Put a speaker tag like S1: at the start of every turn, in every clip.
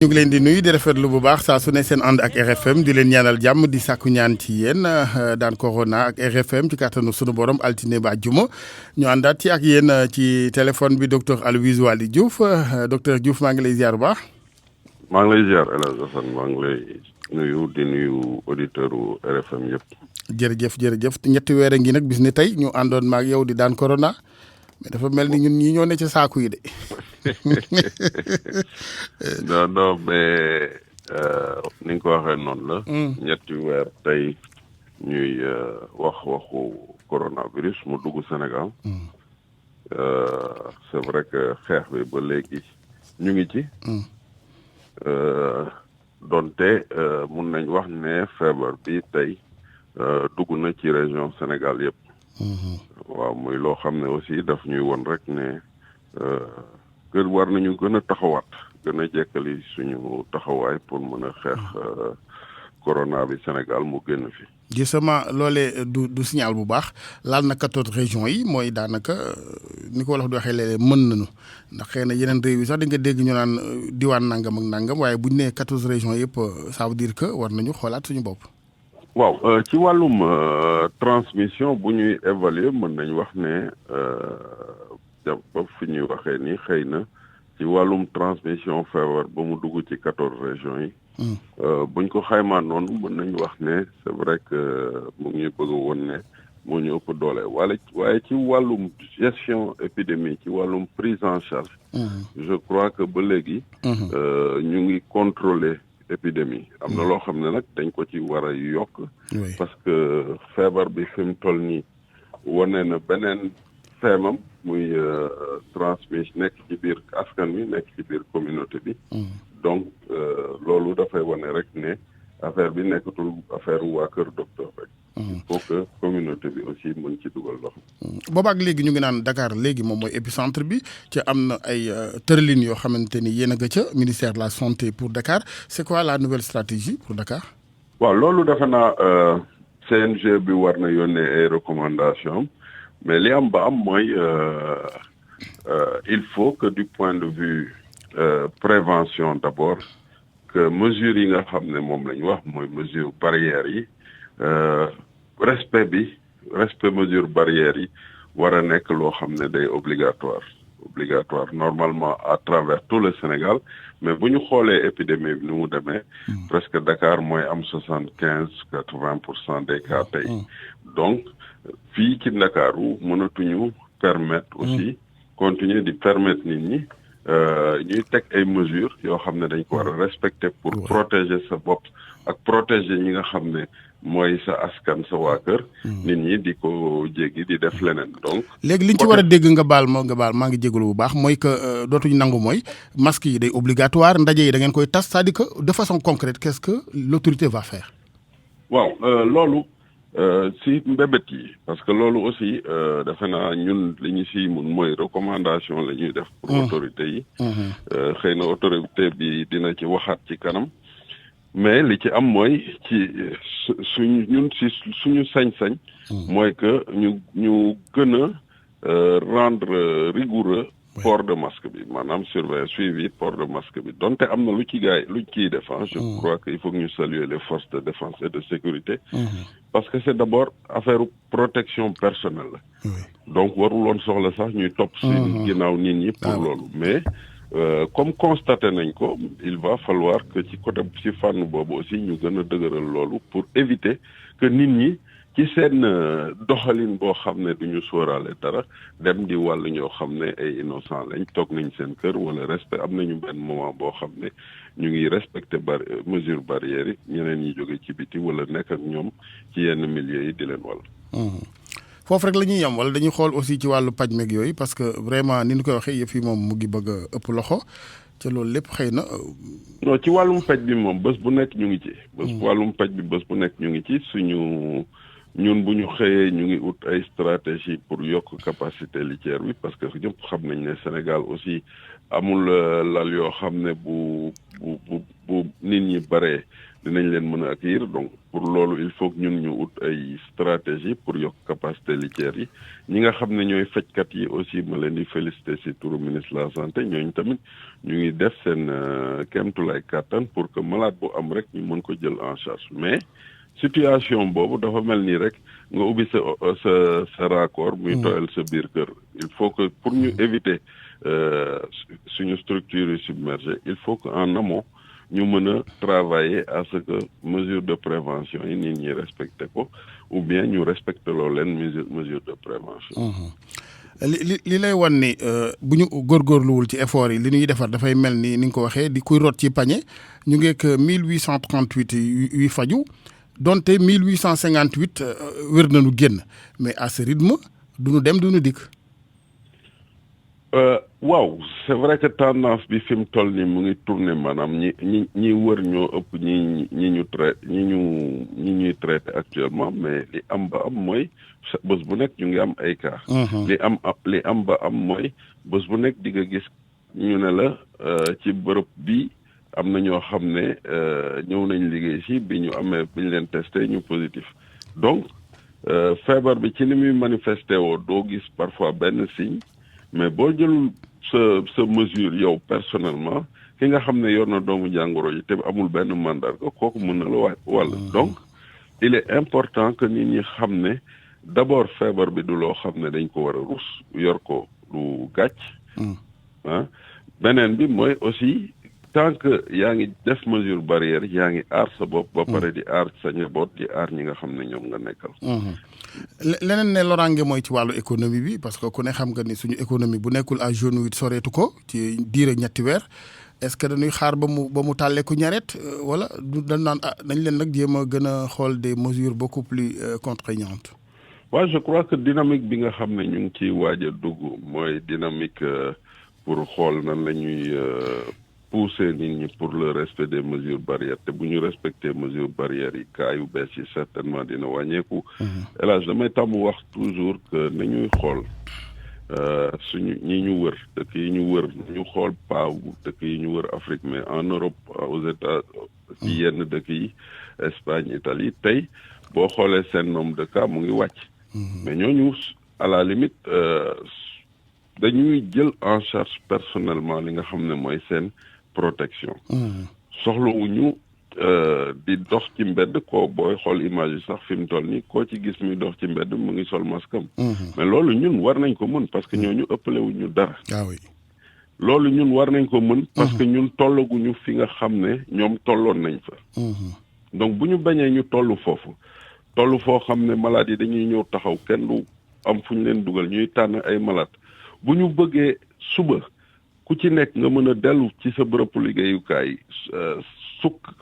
S1: ñu ngi leen di nuyu di rafetlu bu baax saa su ne seen ànd ak RFM di leen ñaanal jàmm di sàkku ñaan ci yéen daan corona ak RFM ci kàttanu sunu borom altine ba àjjuma ñu àndaat ci ak yéen ci téléphone bi docteur Aloyse Waly Diouf docteur Diouf maa ngi lay ziar bu baax.
S2: maa ngi lay ziar El Hadj Assane maa ngi lay nuyu di nuyu auditeur u RFM yëpp.
S1: jërëjëf ñetti weer a ngi nag bis ni tey ñu àndoon maag yow di daan corona mais dafa mel ni ñun ñii ñoo ne ci saaku yi de.
S2: non mais ni nga ko waxee noonu la. ñetti weer tey ñuy waxu coronavirus mu dugg Sénégal. c'est vrai que xeex bi ba léegi ñu ngi ci. donte mun nañ wax ne feebar bi tey dugg na ci région Sénégal yëpp. waaw muy loo xam ne aussi daf ñuy won rek ne kër war nañu gën a taxawaat gën a jekkali suñu taxawaay pour mën a xeex corona bi Sénégal mu génn fi.
S1: justement loolee du signal bu baax laal na 14 régions yi mooy daanaka ni ko wolof di waxee léeg-léeg mën nañu ndax xëy na yeneen réew yi sax di nga dégg ñu naan diwaan nangam ak nangam waaye bu ñu nee 14 régions yëpp ça veut dire que war nañu xoolaat suñu bopp.
S2: waaw ci wàllum transmission bu ñuy évaluer mën nañ wax ne ba fi ñuy waxee ni xëy na ci wàllum transmission feebar ba mu dugg ci 14 régions yi. buñ ko xaymaa noonu mën nañu wax ne c'est vrai que mu ngi bëgg a woon ne moo ñu ëpp doole waaye ci wàllum gestion épidémie ci wàllum prise en charge. je crois que ba léegi. ñu ngi contrôler épidémie am na loo xam ne nag dañ ko ci war a yokk. parce que feebar bi fi mu toll nii wane na beneen feemam muy transmission nekk ci biir askan wi nekk ci biir communauté bi. donc loolu dafay wane rek ne affaire bi nekkatul affaire waa kër docteur rek. il faut que communauté bi aussi mën ci dugal loxo.
S1: boobaak léegi ñu ngi naan Dakar léegi moom mooy épicentre bi ci am na ay tëralin yoo xamante ni yéen a nga ca ministère de la santé pour Dakar c'est quoi la nouvelle stratégie pour Dakar.
S2: waaw loolu defe naa CNG bi war na yónnee ay recommandations mais li am ba am mooy il faut que du point de vue prévention d'abord que mesures yi nga xam ne moom la ñu wax mooy mesure barrières yi respect mesure barrières yi war a nekk loo xam ne day obligatoire normalement à travers tout le Sénégal mais bu ñu xoolee épidémie bi ni mu demee presque Dakar mooy am 75-80% des cas tey donc fii ci Ndakaaru mënatuñu permettre aussi continuer di permettre nit ñi ñuy teg ay mesures yoo xam ne dañ ko war a respecter pour protéger sa bopp ak protéger ñi nga xam ne mooy sa askan sa waa kër. nit ñi di ko jéggi di def leneen donc.
S1: léegi liñ ci war a dégg nga baal maa ngi jégalu bu baax mooy que dootuñu nangu mooy masque yi day obligatoire ndaje yi da ngeen koy tas c'est-à-dire que de façon concrète qu'est-ce que l'autorité va faire.
S2: waaw loolu si mbébét yi parce que loolu aussi defe naa ñun li ñu si mun mooy recommandation la ñuy def. pour autorité yi. xëy na autorité bi dina ci waxaat ci kanam. mais li ci am mooy ci suñu sañ-sañ. mooy que ñu gën a rendre rigoureux port de masque bi maanaam suivi port de masque bi donte am na lu ciy def je crois que il faut que ñu saluer les forces de défense et de sécurité. parce que c'est d'abord affaire protection personnelle la. donc waruloon soxla sax ñuy topp si ginnaaw nit ñi pour loolu mais. comme constaté nañ ko il va falloir que ci côté ci fànn boobu aussi ñu gën a dëgëral loolu pour éviter que nit ñi ci seen doxalin boo xam ne duñu sóoraale dara dem di wàll ñoo xam ne ay innocent lañ toog nañ seen kër wala respect am nañu benn moment boo xam ne ñu ngi respecter mesure barrières yi ñeneen ñi jóge ci biti wala nekk ak ñoom ci yenn milieux yi di leen wàll.
S1: foofu rek la ñuy yem wala dañuy xool aussi ci wàllu paj meeg yooyu parce que vraiment ni ñu koy waxee yëf yi moom mu ngi bëgg a ëpp loxo te loolu lépp xëy na.
S2: non ci wàllum paj bi moom bés bu nekk ñu ngi ci. wàllum paj bi bés bu nekk ñu ngi ci ñun bu ñu xëyee ñu ngi ut ay stratégie pour yokk capacité litière bi parce que ñëpp xam nañ ne Sénégal aussi amul lal yoo xam ne bu nit ñi baree dinañ leen mën a accueillir donc pour loolu il faut que ñun ñu ut ay stratégie pour yokk capacité litière yi ñi nga xam ne ñooy fajkat yi aussi ma leen di féliciter ci turu ministre de la santé ñooñu tamit ñu ngi def seen kéemtulaay kàttan pour que malade bu am rek ñu mën ko jël en charge mais situation boobu dafa mel nii rek nga ubbi sa raccord muy tooyal sa biir kër il faut que pour ñu éviter suñu structure yi submergée il faut que en amont ñu mën a travailler à ce que mesure de prévention yi nit ñi respecté ko ou bien ñu respecté loo leen mesure de prévention
S1: li lay wan ni bu ñu góorgóorluwul ci effort yi li ñuy defar dafay mel ni nga ko waxee di kuy rot ci pañe ñu ngeek 1838 yuy faju donte 1858 wér nañu génn mais à ce rythme duñu dem duñu dikk
S2: waaw c'est vrai que tendance bi fi mu toll nii mu ngi tourner maanaam ñi wër ñoo ëpp ñi ñuy traité actuellement mais li am ba am mooy bés bu nekk ñu ngi am ay cas. li am ba am mooy bés bu nekk di nga gis ñu ne la ci bërëb bi am na ñoo xam ne ñëw nañ liggéey si bi ñu leen testé ñu positif donc feebar bi ci ni muy manifesté woo doo gis parfois benn signe. mais boo jëlul sa mesure yow personnellement ki nga xam ne yor na doomu jàngoro yi te amul benn mandarga kooku mën na la wàll donc il est important que nit ñi xam ne d'abord feebar bi du loo xam ne dañ ko war a rus yor ko lu gàcc beneen bi mooy aussi tant que yaa ngi def mesure barrière yaa ngi aar sa bopp ba pare di aar sa njaboot di aar ñi nga xam ne ñoom nga nekkal
S1: leneen ne loraange mooy ci wàllu économie bi parce que ku ne xam nga ni suñu économie bu nekkul à genou it soreetu ko ci diire ñetti weer est-ce que dañuy xaar ba mu tàlleeku ñaret wala dañ naan nañ leen nag jéem a gën a xool des mesures beaucoup plus contraignantes.
S2: waaw je crois que dynamique bi nga xam ne ñu ngi ciy waaj a dugg mooy dynamique pour xool nan la ñuy pousser nit ñi pour le respect des mesures barrières te bu ñu respecter mesures barrières yi cas yu bees yi certainement dina wàññeeku. hélas damay tàmm wax toujours que nañuy xool suñu ñi ñu wër dëkk yi ñu wër ñu xool paaw dëkk yi ñu wër Afrique mais en Europe aux États ci yenn dëkk yi Espagne Italie tey boo xoolee seen nombre de cas mu ngi wàcc. mais ñooñu à la limite dañuy jël en charge personnellement li nga xam ne mooy seen protection. soxlawuñu di dox ci mbedd koo booy xool image yi sax fi mu toll nii koo ci gis muy dox ci mbedd mu ngi sol masque am. mais loolu ñun war nañ ko mën parce que ñooñu ëppalewuñu dara.
S1: ah oui.
S2: loolu ñun war nañ ko mën. parce que ñun tollaguñu fi nga xam ne ñoom tolloon nañ fa. donc bu ñu bañee ñu toll foofu foo xam ne malade yi dañuy ñëw taxaw kenn du am fu ñu leen dugal ñuy tànn ay malade bu ñu bëggee suba ku ci nekk nga mën a dellu ci sa bërëbu liggéeyukaay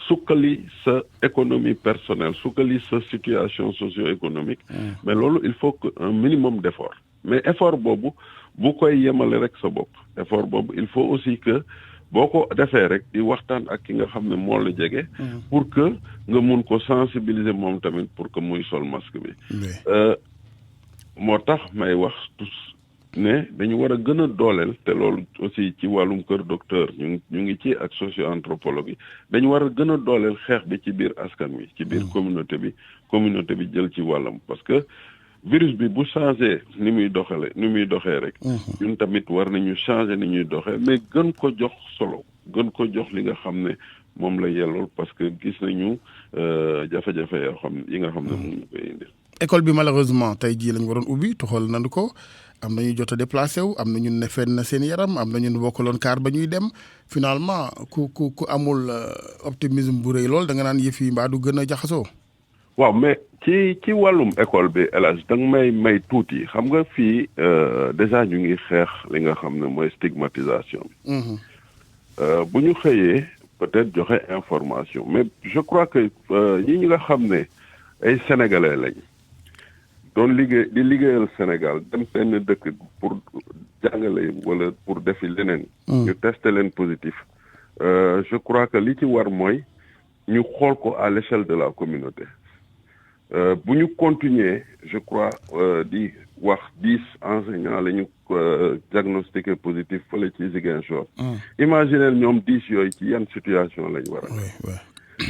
S2: sukkali sa économie personnelle sukkali sa situation socio-économique. mais loolu il faut que un minimum d'effort mais effort boobu bu koy yemale rek sa bopp effort boobu il faut aussi que boo ko defee rek di waxtaan ak ki nga xam ne moo la jege. pour que nga mun ko sensibiliser moom tamit pour que muy sol masque bi. moo tax may wax ne dañu war a gën a dooleel te loolu aussi ci wàllum kër docteur ñu ngi ci ak socio-anthropologue yi dañu war a gën a dooleel xeex bi ci biir askan wi ci biir communauté bi jël ci wàllam parce que virus bi bu changé ni muy doxee rek ñun tamit war nañu changer ni ñuy doxee mais gën ko jox solo gën ko jox li nga xam ne moom la yellool parce que gis nañu jafe-jafe yi nga xam ne moom ñu koy indi.
S1: école bi malheureusement tey jii lañ waroon ubbi toxal nañu ko am na ñu jot a déplacé wu am na ñu ne fenn na seen yaram am na ñu bokkaloon kaar ba ñuy dem finalement ku amul optimisme bu rëy lool da nga naan yëf yi mbaa du gën a jaxasoo.
S2: waaw mais ci wàllum école bi El Hadj da nga may tuuti xam nga fii déjà ñu ngi xeex li nga xam ne mooy stigmatisation bi. bu ñu xëyee peut-être joxe information mais je crois que ñi nga xam ne ay sénégalais lañ. doon liggéeyal Sénégal dem benn dëkk pour jàngale wala pour defi leneen. ñu testé leen positif. je crois que li ci war mooy ñu xool ko à l'échelle de la communauté. bu ñu continuer je crois di wax 10 enseignants la ñu diagnostiqué positif fële ci Ziguinchor. imaginez ñoom 10 yooyu ci yan situation lañ war a.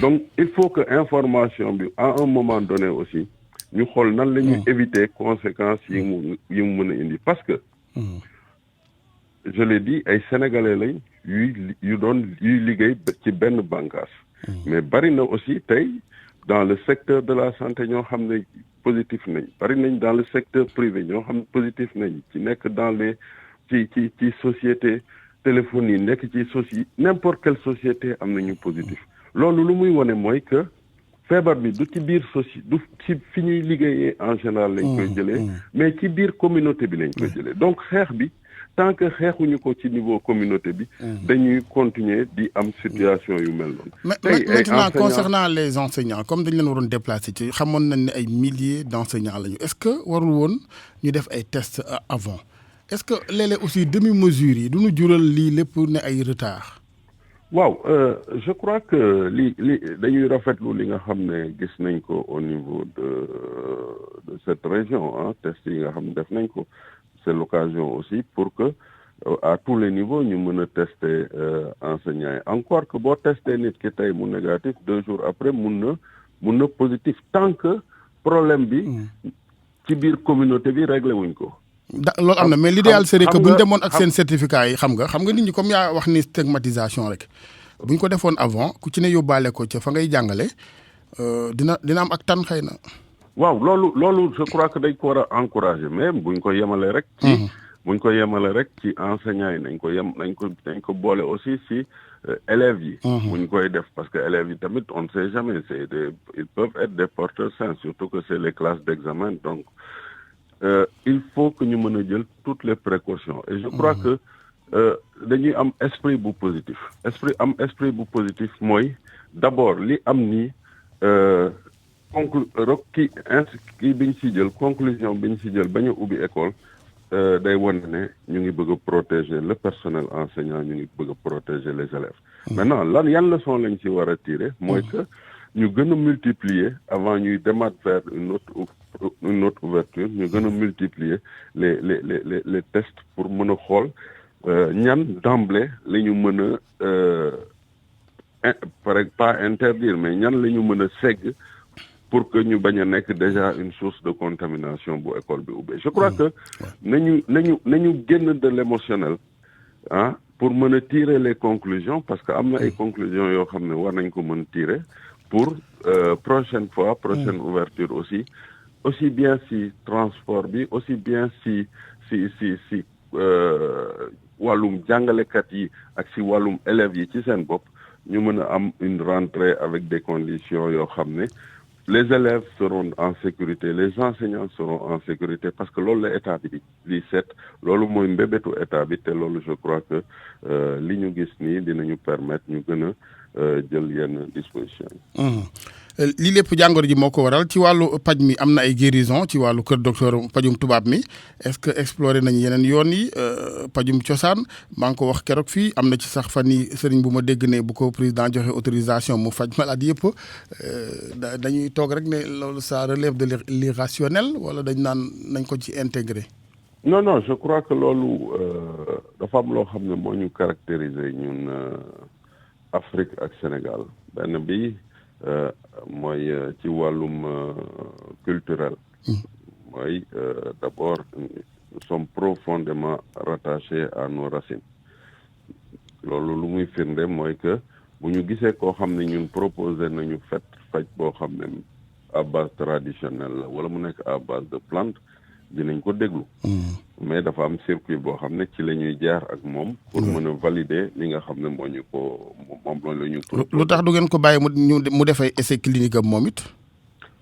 S2: donc il faut que information bi à un moment donné aussi ñu xool nan la ñuy éviter conséquences yi mu mën a indi parce que je l'ai dit ay sénégalais lañ yuy liggéey ci benn bànqaas mais bari na aussi tey dans le secteur de la santé ñoo xam ne positif nañ bari nañ dans le secteur privé ñoo xam ne positif nañ ci nekk dans les ci société téléphonie nekk ci n'importe quelle société am nañu positif loolu lu muy wone mooy que feebar bi du ci biir du ci fi ñuy liggéeyee en général lañ koy jëlee mais ci biir communauté bi lañ koy jëlee donc xeex bi tant que xeexuñu ko ci niveau communauté bi dañuy continuer di am situation yu mel noonu.
S1: Maintenant concernant les enseignants comme dañ leen waroon déplacer ci xamoon nañ ne ay milliers d'enseignants lañu est-ce que warul woon ñu def ay tests avant est-ce que léeg-léeg aussi demi-mesures yi du ñu jural lii lépp ne ay retard.
S2: waaw je crois que li dañuy rafetlu li nga xam ne gis nañ ko au niveau de cette région ah test yi nga xam ne def nañ ko. C'est l'occasion aussi pour que à tous les niveaux ñu mën a tester enseignants yi encore que boo tester nit ki tey mu négatif 2 jours après mun na positif tant que problème bi ci biir communauté bi réglé wuñ ko.
S1: loolu am na mais l'idéal serait que bu ñu demoon ak seen certificat yi xam nga nit ñi comme yaa wax ni stigmatisation rek bu ñu ko defoon avant ku ci ne yóbbaale ko ca fa ngay jàngale dina am ak tan xëy na.
S2: waaw loolu je crois que dañ ko war a encourager mais buñ ko yemale rek. ci enseignants yi nañ ko boole aussi ci élèves yi. buñ koy def parce que élèves yi tamit on ne sait jamais ils peuvent être des porteurs sains surtout que c'est les classes d'examen donc il faut que ñu mën a jël toutes les précautions et je crois que dañuy am esprit bu positif esprit bu positif mooy d'abord li am ni kii bi ñu si jël conclusion bi ñu si jël ba ñu ubbi école day wane ne ñu ngi bëgg a protéger le personnel enseignant ñu ngi bëgg a protéger les élèves. Maintenant yan leçon lañ ci war a tirer mooy que ñu gën a multiplier avant ñuy demaat vers une autre ouverture ñu gën a multiplier les tests pour mën a xool ñan d'emblée la ñu mën a pas interdire mais ñan la ñu mën a segg pour que ñu bañ a nekk déjà une source de contamination bu école bi ubbee je crois que nañu génn de l'émotionnel pour mën a tirer les conclusions parce que am na ay conclusions yoo xam ne war nañ ko mën tirer pour prochaine ouverture aussi bien si transport bi aussi bien si wàllum jàngalekat yi ak si wàllum élèves yi ci seen bopp ñu mën a am une rentrée avec des conditions yoo xam ne les élèves seront en sécurité les enseignants seront en sécurité parce que loolu la état bi di seet loolu mooy mbébétu état bi te loolu je crois que li ñu gis nii dinañu permettre ñu gën a jël yenn disposition yi.
S1: lii lépp jàngoro ji moo ko waral ci wàllu paj mi am na ay guérison ci wàllu kër docteur pajum tubaab mi est-ce que exploré nañu yeneen yoon yi pajum cosaan maa ngi ko wax keroog fii am na ci sax fan yi sëriñ bu ma dégg ne bu ko président joxe autorisation mu faj maladie yëpp dañuy toog rek ne loolu ça relève de l'irrationnel wala dañ naan nañ ko ci intégré.
S2: non je crois que loolu dafa am loo xam ne moo ñu caractériser ñun Afrique ak Sénégal benn bi mooy ci wàllum culturel mooy d'abord nous sommes profondément rattachés à nos racines loolu lu muy firnde mooy que bu ñu gisee koo xam ne ñun proposé nañu faj boo xam ne à base traditionnelle la wala mu nekk à base de plante dinañ ko déglu mais dafa am circuit boo xam ne ci la ñuy jaar ak moom pour mën a valider li nga xam ne moom la ñu
S1: lu tax du ngeen ko bàyyi mu defay essai clinique am moom it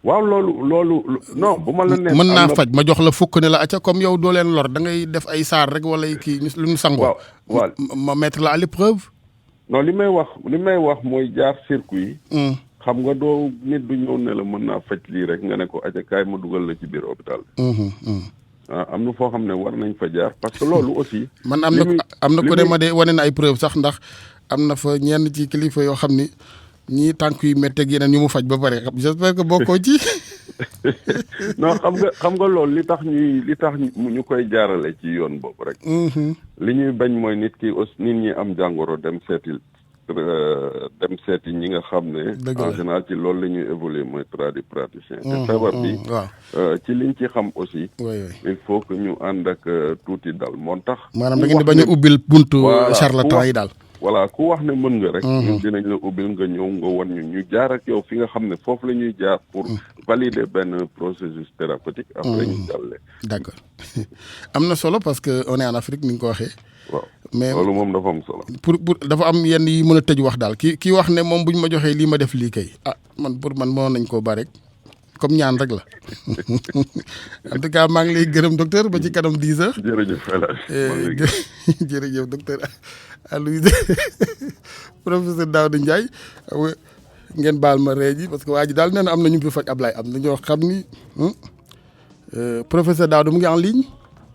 S2: waaw loolu non bu ma la nee
S1: mën naa faj ma jox la fukk ne la acca comme yow doo leen lor da ngay def ay saar rek wala kii lu ñu sangoo
S2: waaw
S1: ma mettre la à l'épreuve
S2: non li may wax mooy jaar circuit yi xam nga doo nit du ñëw ne la mën naa faj lii rek nga ne ko acca kaay ma dugal la ci biir hôpital am na foo xam ne war nañ fa jaar parce que loolu aussi
S1: man am na ko ne ma de wane na ay preuve sax ndax am na fa ñenn ci kilifa yoo xam ni ñii tànk yu métteeg yeneen ñu mu faj ba pare j'espère que bokkoo ci
S2: non xam nga loolu li tax ñu koy jaarale ci yoon boobu rek li ñuy bañ mooy nit ñi am jàngoro dem seeti dem seeti ñi nga xam ne en général ci loolu la ñuy évoluer mooy tradipraticien te feebar bi ci liñ ci xam aussi il faut que ñu ànd ak tuuti dal moo tax
S1: maanaam da ngeen di bañ a ubbil buntu charlatan yi daal
S2: voilà ku wax ne mën nga rek ñun dinañ la ubbil nga ñëw nga wan ñu jaar ak yow fi nga xam ne foofu la ñuy jaar pour valider benn processus thérapeutique après ñu jàlle
S1: d'accord am na solo parce que on est en Afrique ni nga ko waxee
S2: waaw
S1: mais
S2: loolu moom dafa am solo
S1: pour dafa am yenn yi mën a tëj wax daal ki wax ne moom buñ ma joxee lii ma def lii kay man pour man mënoon nañ koo ba rek comme ñaan rek la en tout cas maa ngi lay gërëm docteur ba ci kanam 10 heures.
S2: jërëjëf El Hadj
S1: jërëjëf docteur Aloyse professeur Daouda Ndiaye ngeen baal ma ree ji parce que waa ji daal nee na am na ñu fi faj Ablaye am na ñoo xam ni professeur Daouda mu ngi en ligne.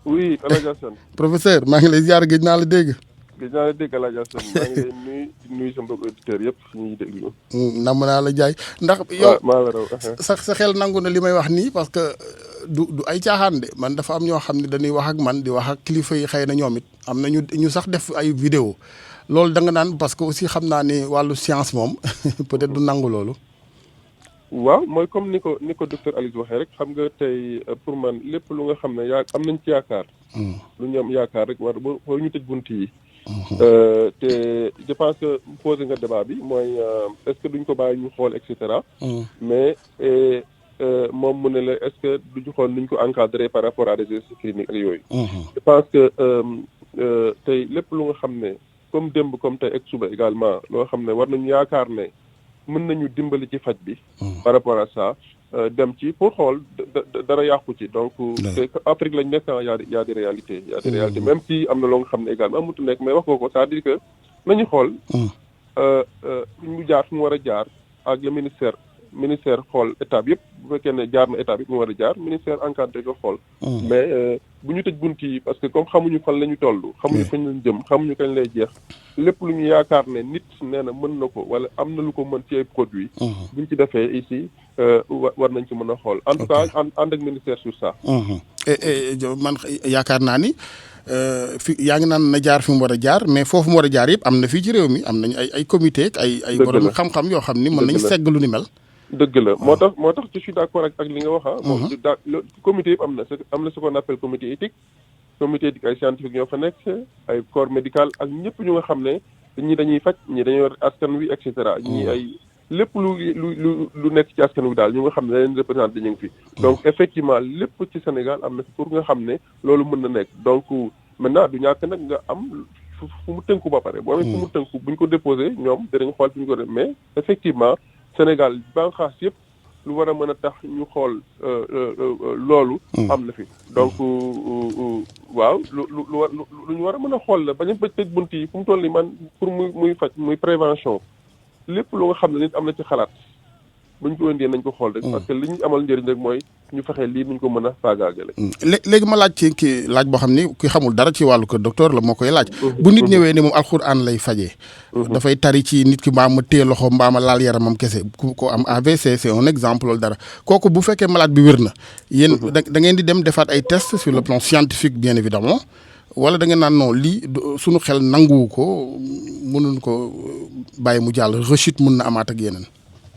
S3: oui El Hadj Assane.
S1: professeur maa ngi lay ziar gëj naa la dégg.
S3: gëj naa la dégg El Hadj Assane maa ngi lay nuyu sa mbokku auditeurs yëpp ñuy déglu.
S1: namm naa la jaay ndax. yow
S3: maa la raw
S1: sa xel nangu na li may wax nii parce que du ay caaxaan de man dafa am ñoo xam ne dañuy wax ak man di wax ak kilifa yi xëy na ñoom it am na ñu sax def ay vidéo loolu da nga naan parce que aussi xam naa ni wàllu science moom peut-être du nangu loolu.
S3: waaw mooy comme ni ko docteur Alice waxee rek xam nga tey pour man lépp lu nga xam ne am nañ ci yaakaar. lu ñu am yaakaar rek war ñu tëj bunt yi. te je pense que posé nga débat bi mooy est-ce que duñ ko bàyyi ñu xool et cetera. mais moom mu ne la est-ce que duñu xool nuñ ko encadrer par rapport à des essais cliniques ak yooyu. je pense que tey lépp lu nga xam ne comme démb comme tey ak suba également loo xam ne war nañu yaakaar ne mën nañu dimbali ci faj bi. par rapport à ça dem ci pour xool dara yàqu ci donc. te Afrique lañ nekk y a des réalités. y a des réalités même si am na loo nga xam ne également amutu nekk mais wax nga ko c'est-à-dire que nañu xool. ñu jaar fu mu war a jaar ak le ministère xool étape yëpp bu fekkee ne jaar na étape yëpp mu war a jaar ministère encadré ko xool. mais bu ñu tëj bunt yi parce que comme xamuñu fan la ñu toll. xamuñu fañ lañ jëm xamuñu kañ lay jeex. lépp lu ñu yaakaar ne nit nee na mën na ko wala am na lu ko mën ci ay produits. buñ ci defee ici war nañ ci mën a xool. en tout cas ànd ak ministère sur ça.
S1: man yaakaar naa ni. fi yaa ngi naan na jaar fi mu war a jaar mais foofu mu war a jaar yëpp am na fii ci réew mi am nañu ay comité ay borom xam-xam yoo xam ni mën nañu segg lu ni mel.
S3: dëgg la moo tax je suis d'accord ak li nga wax moom comité yëpp am na ce qu'on appelle comité éthique comité éthique ay scientifique ñoo fa nekk ay corps médical ak ñëpp ñu nga xam ne ñi dañuy faj ñi dañuy war askan wi et cetera ñi ay lépp lu nekk ci askan wi daal ñu nga xam ne dañ leen représenté ñu ngi fi donc effectivement lépp ci Sénégal am na fi pour nga xam ne loolu mën na nekk donc maintenant du ñàkk nag nga am fu mu tënku ba pare boo amee fu mu tënku buñ ko déposé ñoom danañ xool fi ñu ko def mais effectivement Sénégal banqaas yëpp lu war a mën a tax ñu xool loolu am na fi donc waaw lu ñu war a mën a xool la bañ a bëj tëj bunt yi fu mu toll nii man pour muy faj muy prévention lépp lu nga xam ne nit am na ci xalaat buñ ko indee nañ ko xool rek parce que li ñu amal njëriñ rek mooy ñu fexe lii nuñ ko mën a faagaagale.
S1: léegi ma laaj ci kii laaj boo xam ni ki xamul dara ci wàllu kër docteur la moo koy laaj. bu nit ñëwee ni moom alxuraan lay fajee. dafay tari ci nit ki mbaa ma téye loxo mbaa ma laal yaramam kese ku ko am AVC c'est un exemple loolu dara kooku bu fekkee malade bi wér na. yéen da ngeen di dem defaat ay tests sur le plan scientifique bien évidemment wala da ngeen naan non lii suñu xel nanguwu ko mënuñ ko bàyyi mu jàll rechute mun na amaat ak yeneen.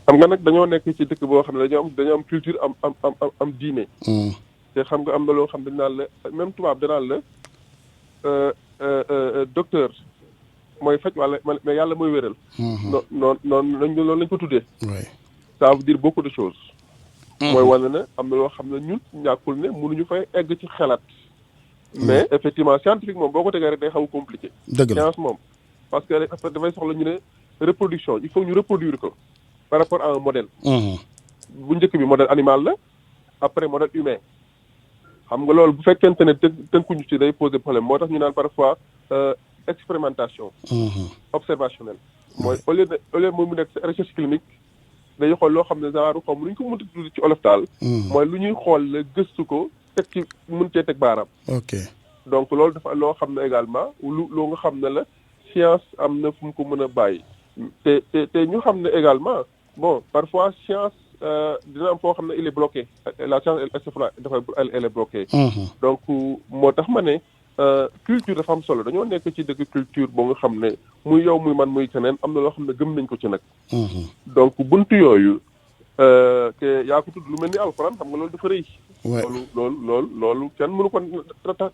S3: xam nga nag dañoo nekk ci dëkk boo xam ne dañoo am culture am diine. te xam nga am na loo xam ne dañ naan la même tubaab danaan la docteur mooy faj wala mais yàlla mooy wéral. loolu lañ ko tuddee. ça veut dire beaucoup de choses. mooy wane ne am na loo xam ne ñun ñàkkul ne mënuñu fay egg ci xalaat. mais effectivement scientifique moom boo ko tegee rek day xaw a compliqué.
S1: dëgg la
S3: science moom parce que dafay soxla ñu ne reproduction il faut ñu reproduire ko. par rapport à un modèle. bu njëkk bi modèle animal la après modèle humain xam nga loolu bu fekkente ne tënkuñu ci day poser problème moo tax ñu naan parfois expérimentation. observationnelle. mooy au lieu mooy mu nekk recherche clinique day xool loo xam ne genre xaw ma lu ñu ko mënti tudd ci olof daal. mooy lu ñuy xool la gëstu ko teg ci mën cee teg baaraam.
S1: ok
S3: donc loolu dafa loo xam ne également loo nga xam ne la science am na fu mu ko mën a bàyyi. te ñu xam ne également bon parfois science dina am foo xam ne il est bloqué la science elle est bloquée. donc moo tax ma ne culture dafa am solo dañoo nekk ci dëkk culture boo nga xam ne muy yow muy man muy keneen am na loo xam ne gëm nañ ko ci nag. donc buntu yooyu te yaa ko tudd lu mel ni alxuraan xam nga loolu dafa rëy. loolu kenn mënu ko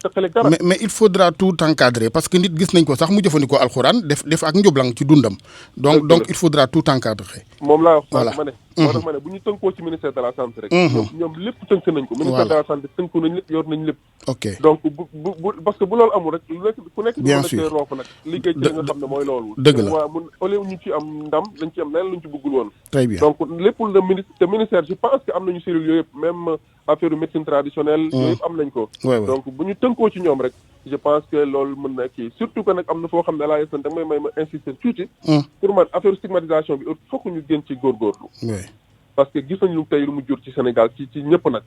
S3: taxaleeg dara.
S1: mais il faudra tout encadrer parce que nit gis nañ ko sax mu jëfandikoo alxuraan def ak njublang ci dundam. donc il faudra tout encadrer.
S3: moom laa wax.
S1: voilà
S3: ma ne. moo tax ma ne bu ñu tënkoo ci ministère de la santé rek. ñoom lépp tënk nañ ko. ministère de la santé tënku nañ lépp yor nañ lépp.
S1: ok
S3: donc bu parce que bu loolu amul rek ku nekk.
S1: bien sûr
S3: roof nag liggéey ci li nga xam ne mooy loolu.
S1: dëgg la
S3: waaw mun au lieu ñu ci am ndam dañ ci am leneen lu ñu ci bëggul woon.
S1: très bien
S3: donc lépp le ministère je pense que am nañu cellules yooyu yëpp même affaire médecine traditionnelle. yooyu yëpp am nañ ko. donc bu ñu tënkoo ci ñoom rek. je pense que loolu mën na kii surtout que nag am na foo xam ne laa yëg da may ma insister tuuti. pour man affaire stigmatisation bi il faut que ñu gën ci góorgóorlu. parce que gis nañu tey lu mu jur ci Sénégal ci ñëpp nag.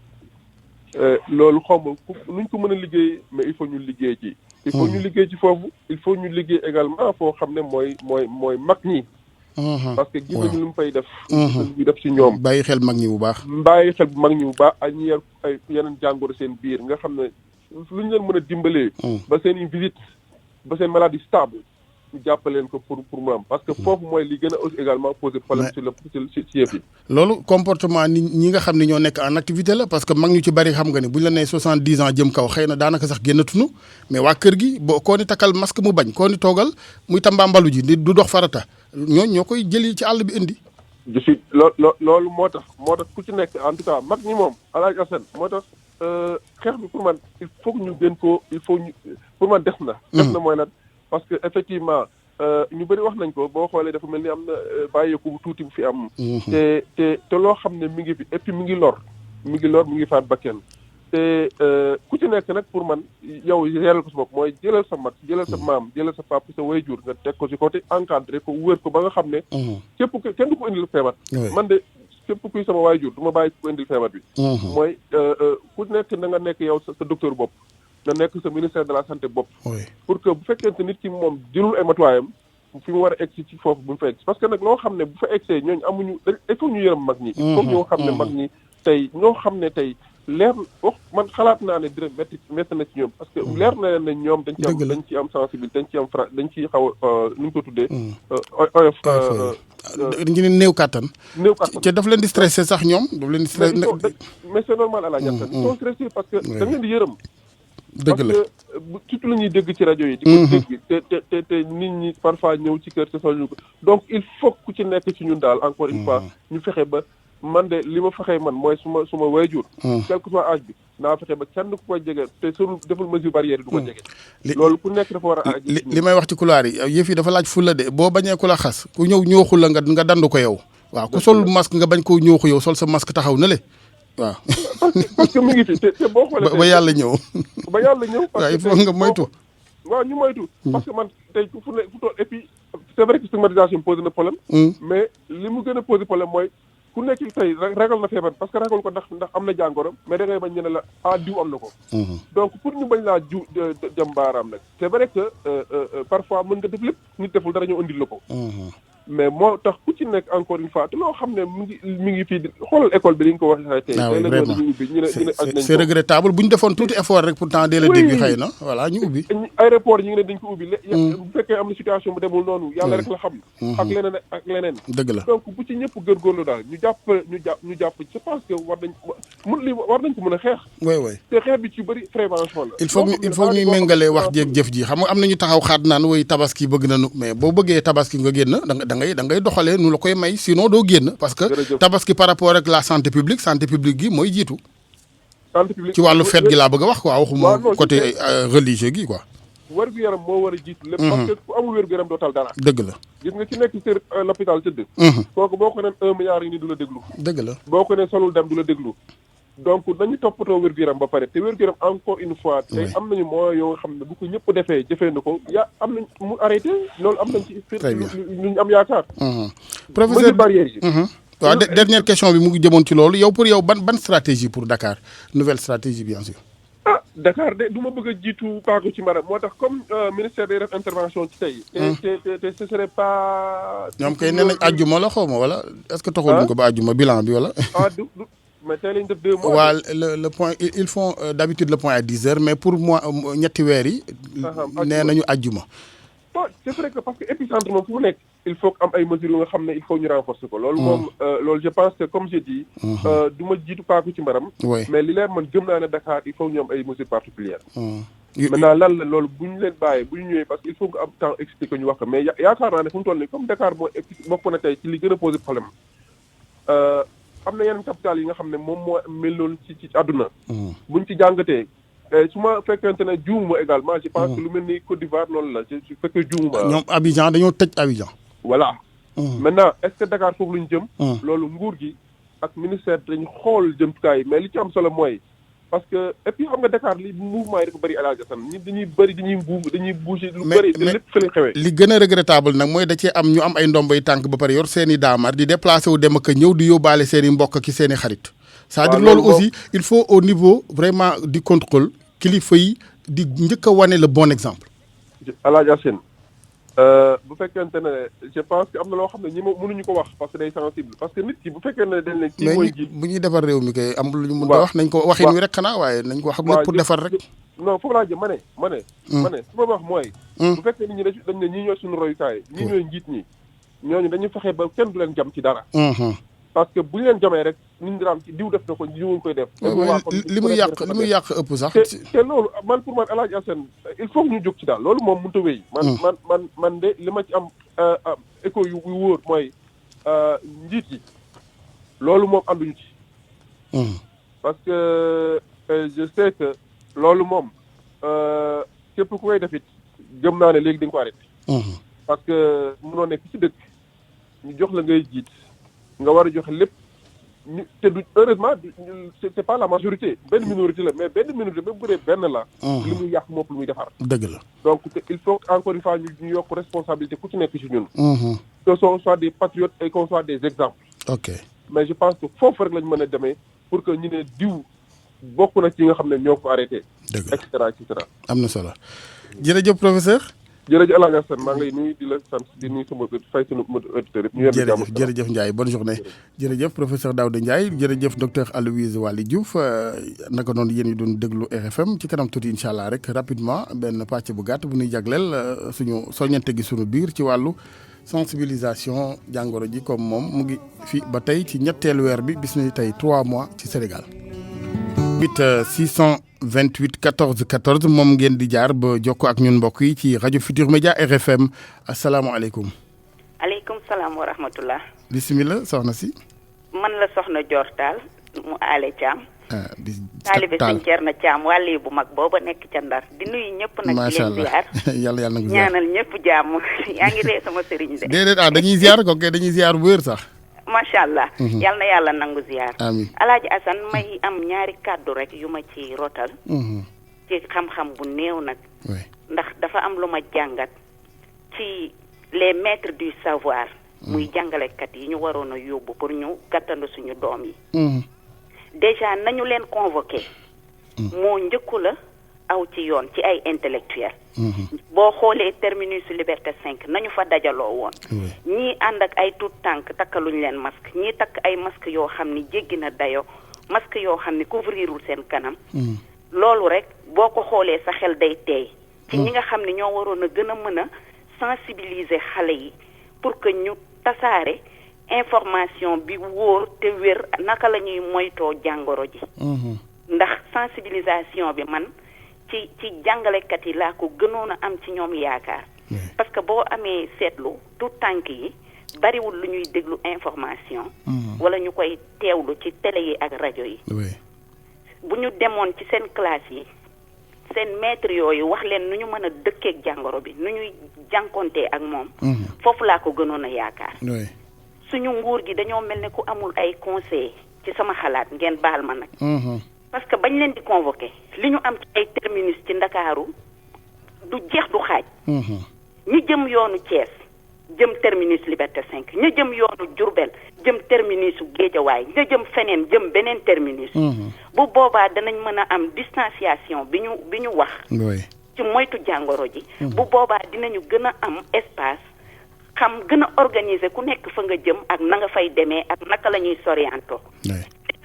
S3: loolu xaw ma nuñ ko mën a liggéey mais il faut ñu liggéey ci. il faut ñu liggéey ci foofu il faut ñu liggéey également foo xam ne mooy mag ñi. parce que gis nañu lu mu fay def. ñu def ci ñoom.
S1: bàyyi xel mag ñi bu baax.
S3: bàyyi xel mag ñi bu baax ak ñi yor ay yeneen jàngoro seen biir nga xam ne lu ñu leen mën a dimbalee. ba seen i visite ba seen maladie stable ñu jàppaleen ko pour mu am parce que foofu mooy li gën a aussi également poser problème ci yëf yi.
S1: loolu comportement ñi nga xam ne ñoo nekk en activité la parce que mag ñu ci bari xam nga ne bu ñu la nee 70 ans jëm kaw xëy na daanaka sax génnatunu mais waa kër gi boo koo ni takkal masque mu bañ koo ni toogal muy tambaambalu ji du dox farata ñoo koy jëli ci àll bi indi.
S3: je suis loolu moo tax ku ci nekk en tout cas mag ñi moom Alaaji Assane moo tax xeex bi pour man il faut que ñu gën ko il faut ñu pour man des na. des na mooy nag parce que effectivement ñu bëri wax nañ ko boo xoolee dafa mel ni am na bàyyeeku bu tuuti bu fi am. te loo xam ne mi ngi fi et puis mi ngi lor mi ngi faat bakkan te ku ci nekk nag pour man yow yeral ko sa bopp mooy jëlal sa mag jëlal sa maam jëlal sa papa sa wayjur nga teg ko ci côté encadré ko wér ko ba nga xam ne. kenn du ko indil feebar. man de képp kuy sama waayjur du ma bàyyi ko indil feebar bi. mooy ku nekk na nga nekk yow sa docteur bopp. na nekk sa ministère de la santé bopp. pour que bu fekkente nit ki moom jëlul ay matuwaayam fi mu war a egg ci foofu bu mu fa egg parce que nag loo xam ne bu fa eggsee ñooñu amuñu il faut ñu yërëm mag ñi. il faut ñoo xam ne mag ñi tey ñoo xam ne tey leer wax man xalaat naa ne dina métti na ci ñoom. parce que leer na leen ne ñoom dañ ci am sensibilité dañ ci xaw a nu ñu ko tuddee. oyof.
S1: dañu ne néew kàttan.
S3: néew kàttan
S1: te daf leen di stressé sax ñoom daf leen di stressé.
S3: mais c'est normal à la ñàkk. ils sont stressés parce que dañ leen di yërëm.
S1: dëgg la
S3: parce que surtout la ñuy dégg ci rajo yi. di ko dégg te nit ñi parfois ñëw ci kër te soñu ko donc il faut ku ci nekk ci ñun daal encore une fois ñu fexe ba man de li ma fexee man mooy suma waajur. quel que soit âge bi naa fexe ba kenn ku koy jege te sunu deful mesure barrière yi du ko jege. loolu ku nekk dafa war a.
S1: li may wax ci couloir yi yëf yi dafa laaj fulla de boo bañee ku la xas ku ñëw ñooxu la nga dandu ko yow. waaw ku sol masque nga bañ koo ñooxu yow sol sa masque taxaw na le waaw.
S3: parce que mi ngi fi te boo xoolee.
S1: ba yàlla ñëw.
S3: ba yàlla ñëw.
S1: waaw il faut nga moytu.
S3: waaw ñu moytu. parce que man tey fu toll et puis c'est vrai que stigmatisation posé na problème. mais li mu gën a posé problème mooy ku nekk tey ragal na feebar parce que ragal ko ndax am na jàngoro mais da ngay bañ ñu ne la diw am na ko. donc pour ñu bañ laa jëm baaraam nag c'est vrai que parfois mën nga def lépp nit deful dara ñëw indil la ko. mais moo tax ku ci nekk encore une fois te loo xam ne mi ngi fii xoolal école bi li nga ko waxee tey.
S1: ah oui vraiment
S3: ñu
S1: c'est regrettable bu ñu defoon tuuti effort rek pourtant dès le début xëy na voilà ñu ubbi.
S3: aéroport yi ñu ne dañ ko ubbi. bu fekkee am na situation bu demul noonu. yàlla rek la xam. ak leneen.
S1: dëgg la
S3: donc bu ci ñëpp góorgóorlu daal ñu jàpp je pense que war nañ ko mën a xeex.
S1: oui
S3: te xeex bi ci bëri prévention la.
S1: il faut ñuy méngale wax jéeg jëf ji xam nga am na ñu taxaw xaat naan woy tabaski bëgg nañu mais boo bëggee tabaski nga génn da ngay doxalee nu la koy may sinon doo génn parce que tabaski par rapport ak la santé publique gi mooy jiitu.
S3: santé publique
S1: ci wàllu fête gi laa bëgg a wax quoi waxuma côté religieux gi quoi.
S3: wér-gu-yaram moo war a jiitu lépp. parce que ku amul wér-gu-yaram doo tal dara.
S1: dëgg la.
S3: gis nga ci nekk ci l'hôpital tëdd. kooku boo ko neen 1 milliard yi ni du la déglu.
S1: dëgg la
S3: boo ko nee solul dem du la déglu. donc dañu toppatoo wér-gu-yaram ba pare te wér-gu-yaram encore une fois. tey am nañu moyens yoo xam ne bu ko ñëpp defee jëfee na ko am nañ mu arrêté loolu am nañ ci.
S1: très bien
S3: ñu am yaakaar.
S1: professeur
S3: barrière yi.
S1: waaw dernière question bi mu ngi jëmoon ci loolu yow pour yow ban stratégie pour Dakar nouvelle stratégie bien sûr.
S3: Dakar de du ma bëgg a jiitu paaku ci mbaram moo tax comme ministère day def intervention ci tey. te ce serait pas.
S1: ñoom kay nee nañ àjjuma la xaw ma wala est-ce que taxaluñ ko ba àjjuma bilan bi wala.
S3: mais tey lañ def 2 mois.
S1: waaw le point ils font d'habitude le point à 10h mais pour moi ñetti weer yi. nee nañu àjjuma.
S3: bon c'est vrai que parce que épicentre moom fu mu nekk. il faut que am ay mesures yu nga xam ne il faut ñu renforcer ko. loolu moom loolu je pense que comme j'ai dit. du ma jiitu paaku ci mbaram. mais li leer man gëm naa ne Dakar il faut ñu am ay mesures particulières. maintenant lan la loolu bu ñu leen bàyyee bu ñu ñëwee parce que il faut que am temps expliquer ñu wax ko mais yaakaar naa ne fu mu toll nii comme Dakar bokk na tey ci li gën a poser problème. am na yeneen capital yi nga xam ne moom moo mel noonu ci àdduna. buñ ci jàngatee. su ma fekkente ne juumuma également je pense que lu mel ni Côte d'Ivoire noonu la su fekkee juumuma.
S1: ñoom Abidjan dañoo tëj Abidjan.
S3: voilà. maintenant est-ce que Dakar foofu lu ñu jëm. loolu nguur gi ak ministère dañu xool jëmtukaay yi mais li ci am solo mooy parce que et puis xam nga Dakar li mouvement yi dafa bëri El Hadj Assane ñi dañuy bouger lu bëri te lépp fa lañ xewee.
S1: li gën a regrettable nag mooy da cee am ñu am ay ndomboy tànk ba pare yor seen i daamar di déplacé wu dem ak ñëw di yóbbaale seen i mbokk ki seen i xarit. c'est-à-dire loolu aussi il faut au niveau vraiment du contrôle kilifa yi di njëkk a wane le bon exemple.
S3: El Hadj Assane bu fekkente ne je pense que am na loo xam ne ñi mënuñu ko wax parce que day sensible parce que nit ki bu fekkee ne dañ ne kii mooy ji
S1: bu ñuy defar réew mi kay am lu ñu mën a wax nañ ko waxin wi rek xanaa waaye nañ ko wax lépp pour defar rek.
S3: non foofu laa jëm ma ne su ma wax mooy bu fekkee nit ñi dañ ne ñii ñooy suñu royukaay ñii ñooy njiit ñi ñooñu dañuy fexe ba kenn du leen jam ci dara parce que bu ñu leen jamee rek nit ñi daan ci diw def na ko diw koy def.
S1: li muy yàq ëpp sax.
S3: te loolu pour man El Hadj Assane il faut que ñu jóg ci daal loolu moom mënut a wéy. man de li ma ci am écho yu wóor mooy njiit yi loolu moom ànduñu ci. parce que je sais que loolu moom képp ku koy def it gëm naa ne léegi di nga ko arrêté. parce que mënoo nekk ci dëkk ñu jox la ngay jiit. nga war a joxe lépp ñu te du heureusement c'est pas la majorité benn minorité la mais benn minorité même bu dee benn la. li muy yàq moom lu muy defar.
S1: dëgg la
S3: donc il faut encore une fois ñu yokk responsabilité ku ci nekk ci ñun. que ce soit des patriotes et qu'on soit des exemples.
S1: ok
S3: mais je pense que foofu rek lañ mën a demee pour que ñu ne diw bokk na ci nga xam ne ñoo ko arrêté.
S1: dëgg la
S3: et cetera et cetera.
S1: am na solo jërëjëf professeur.
S3: jërëjëf El Hadj Assane maa ngi lay nuyu di la sant di nuyu sama fay sunu auditeurs yëpp. ñu yem
S1: jërëjëf Ndiaye bonne journée. jërëjëf professeur Daouda Ndiaye jërëjëf docteur Aloyse Waly Diouf naka noonu yéen ñi doon déglu RFM ci kanam tuuti incha allah rek rapidement benn pàcc bu gàtt bu ñuy jagleel suñu soññante gi suñu biir ci wàllu sensibilisation jàngoro ji comme moom mu ngi fi ba tey ci ñetteelu weer bi bis ni tey 3 mois ci Sénégal. 628 14 14 moom ngeen di jaar ba jokkoo ak ñun mbokk yi ci rajo Futur Média RFM asalaamaaleykum.
S4: aleykum salaam wa rahmatullah.
S1: bisimilah soxna si.
S4: man la soxna Dior Tall mu aale Thiam.
S1: di
S4: taalibe sëñ Thierno Thiam wàlli bu mag booba nekk ca Ndar di nuyu ñëpp nag.
S1: macha
S4: di leen
S1: allah
S4: ziar
S1: yàlla na ko ziar
S4: ñaanal ñëpp jàmm yaa ngi dee sama sëriñ de.
S1: déedéet dañuy ziar ko kay dañuy ziar bu wér sax.
S4: macha allah. yal na yàlla nangu ziar.
S1: amiin
S4: Alaaji Assane may am ñaari kàddu rek yu ma ci rotal. ci xam-xam bu néew nag. ndax dafa am lu ma jàngat ci les maîtres du savoir. muy jàngalekat yi ñu waroon a yóbbu pour ñu gàttandu suñu doom yi. déjà nañu leen convoqué. moo njëkku la aw ci yoon ci ay intellectuel boo xoolee terminus liberté 5 nañu fa dajaloo woon. ñii ànd ak ay tout tànk takkaluñ leen masque ñii takk ay masque yoo xam ni jéggi na dayo masque yoo xam ni couvrirul seen kanam. loolu rek boo ko xoolee sa xel day teey ci ñi nga xam ne ñoo waroon a gën a mën a sensibiliser xale yi pour que ñu tasaare information bi wóor te wér naka la ñuy moytoo jàngoro ji. ndax sensibilisation bi man ci jàngalekat yi laa ko gënoon a am ci ñoom yaakaar. parce que boo amee seetlu tout tànk yi bariwul lu ñuy déglu information. wala ñu koy teewlu ci télé yi ak rajo yi. bu ñu demoon ci seen classe yi seen maître yooyu wax leen nu ñu mën a dëkkeek jàngoro bi nu ñuy jànkontee ak moom. foofu laa ko gënoon a yaakaar. suñu nguur gi dañoo mel ne ku amul ay conseil ci sama xalaat ngeen baal ma nag. parce que bañ leen di convoqué li ñu am ci ay terminus ci Ndakaaru du jeex du xaaj. ñi jëm yoonu Thiès jëm terminus Liberté 5 ña jëm yoonu Diourbel jëm terminusu Guédiawaye ña jëm feneen jëm beneen terminus. bu boobaa danañ mën a am distanciation bi ñu wax. ci moytu jàngoro ji. bu boobaa dinañu gën a am espace xam gën a organiser ku nekk fa nga jëm ak na nga fay demee ak naka la ñuy sorianto.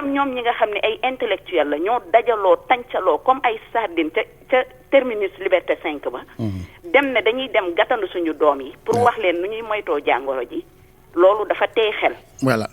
S4: ñoom ñi nga xam ne ay intellectuel la ñoo dajaloo tàncaloo comme ay sardine ca terminus Liberté 5 ba. dem ne dañuy dem gàttandu suñu doom yi. pour wax leen nu ñuy moytoo jàngoro ji. loolu dafa tey xel.
S1: voilà.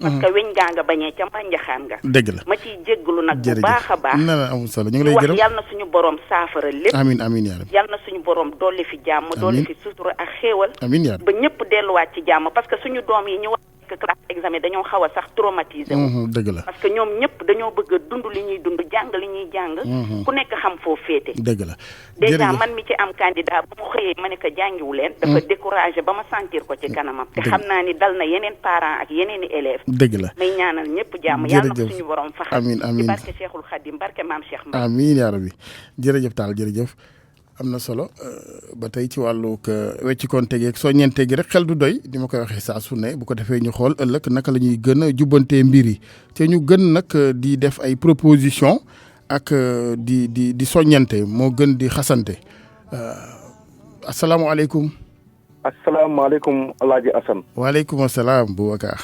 S4: parce que weñ gaa nga bañee ca mbanjaxaan nga.
S1: dëgg la
S4: ma ciy jégalu nag bu baax a baax.
S1: na la amul solo ñu ngi lay gërëm
S4: wax yal na suñu borom saafara lépp.
S1: amiin amiin yaa rabbi.
S4: yal na suñu borom dolli fi jàmm. dolli fi sutura ak xéewal.
S1: amiin yaa rabbi
S4: ba ñëpp delluwaat ci jàmm parce que suñu doom yi ñu wax classe examen dañoo xaw a sax traumatisé wu.
S1: dëgg la
S4: parce que ñoom ñëpp dañoo bëgg a dund li ñuy dund jàng li ñuy jàng. ku nekk xam foo féete.
S1: dëgg la
S4: déjà man mi ci am candidat bu mu xëyee ma ne ko jàngiwu leen. dafa découragé ba ma sentir ko ci kanamam. te xam naa ni dal na yeneen parents ak yeneen i élèves.
S1: dëgg la
S4: may ñaanal ñëpp jàmm. yàlla na suñu borom faxal.
S1: amiin amiin
S4: ci barke Cheikhul Khadim barke maam Cheikh Mbaye.
S1: amiin yaa rabbi jërëjëf Tall jërëjëf. am na solo ba tey ci wàllug wecci konte gi ak soññente gi rek xel du doy di ma koy waxee saa su ne bu ko defee ñu xool ëllëg naka la ñuy gën a jubbantee mbir yi te ñu gën nag di def ay proposition ak di soññante moo gën di xasante asalaamaaleykum.
S5: asalaamaaleykum El Hadj Assane.
S1: waaleykum salaam Boubacar.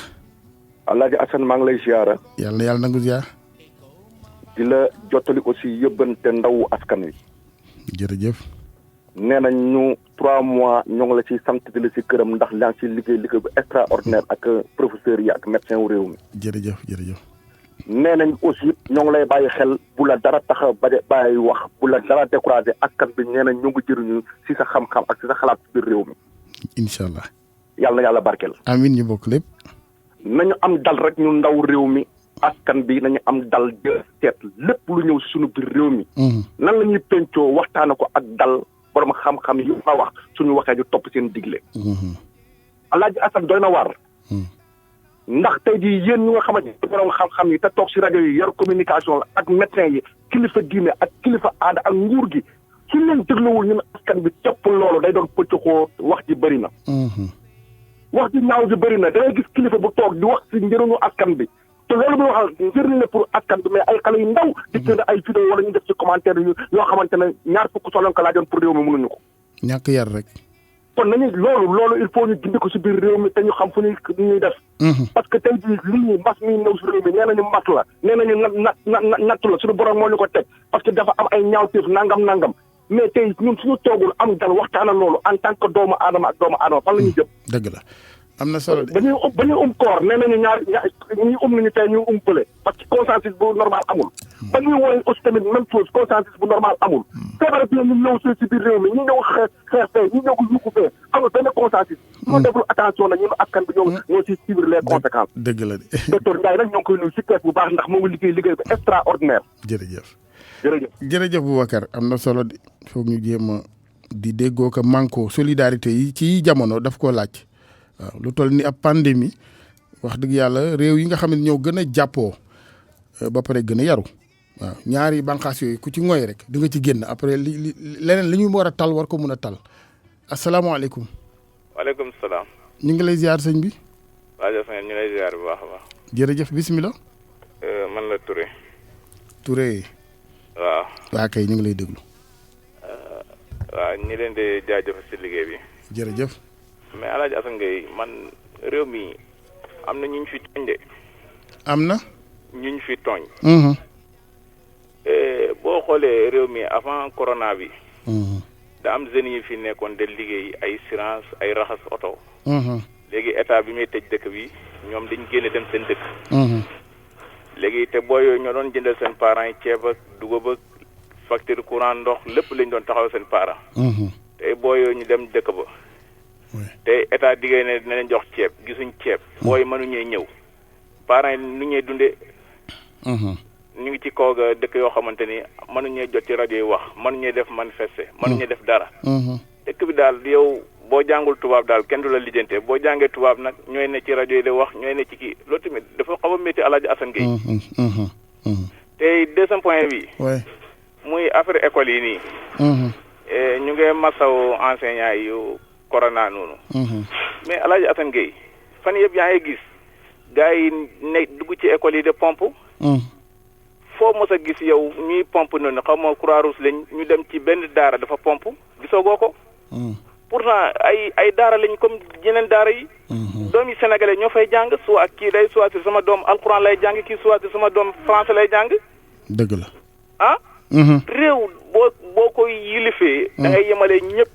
S5: El Hadj Assane maa ngi lay ziara.
S1: yàlla nangu ziar.
S5: di la jottali aussi yëbbante ndawu askan wi.
S1: jërëjëf.
S5: nee nañ ñu 3 mois ñoo ngi la ci sant di la ci këram ndax yaa ngi ci liggéey bu extraordinaire ak professeurs yi ak médecin wu réew mi.
S1: jërëjëf jërëjëf.
S5: nee nañ aussi ñoo ngi lay bàyyi xel bu la dara tax a bàyyi wax bu la dara découragé askan bi nee nañ ñu ngi jëriñu ci sa xam-xam ak ci sa xalaat ci biir réew mi.
S1: incha allah.
S5: yàlla na yàlla barkeel.
S1: amiin ñu bokk lépp.
S5: nañu am dal rek ñu ndaw réew mi. askan bi nañu am dal jël seet lépp lu ñëw suñu biir réew mi. nan la ñuy pencoo waxtaane ko ak dal borom xam-xam yu ma wax suñu waxee ñu topp seen digle. Alaaji Assane doy na waar. ndax tey jii yéen ñu nga xamante ne borom xam-xam yi te toog si rajo yi yor communication la ak médecin yi kilifa diine ak kilifa aada ak nguur gi suñ leen dégluwul ñun askan bi topp loolu day doon pëccëxoo wax ji bëri na. wax ji ñaaw ji bëri na da ngay gis kilifa bu toog di wax si njëriñu askan bi. te loolu muy waxal njëriñ la pour askan bi mais ay xale yu ndaw di gën ay vidéo wala ñu def ci commentaire yu yoo xamante ne ñaar fukk soo leen ko laajoon pour réew mi mënuñu ko.
S1: ñàkk yar rek.
S5: kon nañu loolu il faut ñu gindi ko si biir réew mi te ñu xam fu ñuy def. parce que tey jii lii mbas mi ñëw si réew mi nee nañu mbas la nee nañu nattu la suñu borom moo ñu ko teg parce que dafa am ay ñaawteef nangam mais tey ñun suñu toogul am dal waxtaana loolu en tant que doomu aadama ak doomu aadama fan la ñuy jëm.
S1: dëgg la. am na solo de.
S5: ba ñuy koor nee nañu ñi nañu tey ñu pële parce que consensus bu normal amul. ba ñuy woowee aussi tamit même chose consensus bu normal amul. feebar bi ñu ñëw si biir réew mi ñu ñëw xeex fee ñu ñëw yuuxu fee amul benn consensus. ñoo deful attention nag ñun askan bi ñoo si subir les conséquences.
S1: dëgg la de.
S5: docteur Ndiaye nag ñoo ngi koy nuyu si kees bu baax ndax moo ngi liggéey bu extraordinaire.
S1: jërëjëf Boubacar am na solo de foog ñu jéem a di déggoo ko manko solidarité yi ci jamono daf koo laaj. waaw lu toll ni ab pandémie wax dëgg yàlla réew yi nga xam ne ñoo gën a jàppoo ba pare gën a yaru waaw ñaari bànqaas yooyu ku ci ngoy rek di nga ci génn après leneen li ñu war a tal war ko mun a tal asalaamaaleykum.
S6: waaleykum salaam.
S1: ñu ngi lay ziar sëñ bi.
S6: waaw ñu ngi lay ziar bu baax a baax.
S1: jërëjëf bisimilah.
S6: man la Touré.
S1: Touré.
S6: waaw.
S1: waa kay ñu ngi lay déglu.
S6: waaw ñi leen di jaajëf si liggéey bi.
S1: jërëjëf.
S6: mais El Hadj Assane Gueye man réew mi am na ñu ñu fi tooñ de.
S1: am na.
S6: ñu ñu fi tooñ. boo xoolee réew mi avant corona bi. da am jeunes yi fi nekkoon de liggéey ay assurance ay raxas oto. léegi état bi muy tëj dëkk bi ñoom dañ génne dem seen dëkk. léegi te booy yooyu ñoo doon jëndal seen parents yi ceeb ak dugub ak facture courant ndox lépp lañ doon taxaw seen parents. te booy yooyu ñu dem dëkk ba. te état diggée ne dina leen jox ceeb gisuñ ceeb. booy mënuñee ñëw. parents yi nu ñuy dundee. ñu ngi ci kaw ga dëkk yoo xamante ni mënuñee jot ci rajo yi wax mënuñee def manifester. mënuñee def dara. dëkk bi daal yow boo jàngul tubaab daal kenn du la lijjante boo jàngee tubaab nag ñooy ne ci rajo yi di wax ñooy ne ci kii loolu tamit dafa xaw a métti El Hadj Assane Gueye. te deuxième point bi. muy affaire école yi nii. ñu ngi masaw enseignants yu corona noonu. mais El Hadj Assane Gueye fan yëpp yaa ngi gis gars yi ne dugg ci école yi de pompe. foo mos a gis yow ñuy pompe noonu xaw ma Croix-Rouge lañ ñu dem ci benn daara dafa pompe gisoo goo ko. pourtant ay daara lañ comme yeneen daara yi. doomi sénégalais ñoo fay jàng soit kii day choisir sama doom alxuraan lay jàng kii choisir sama doom français lay jàng.
S1: dëgg la.
S6: ah. réew boo koy yilifee. da ngay yemale ñëpp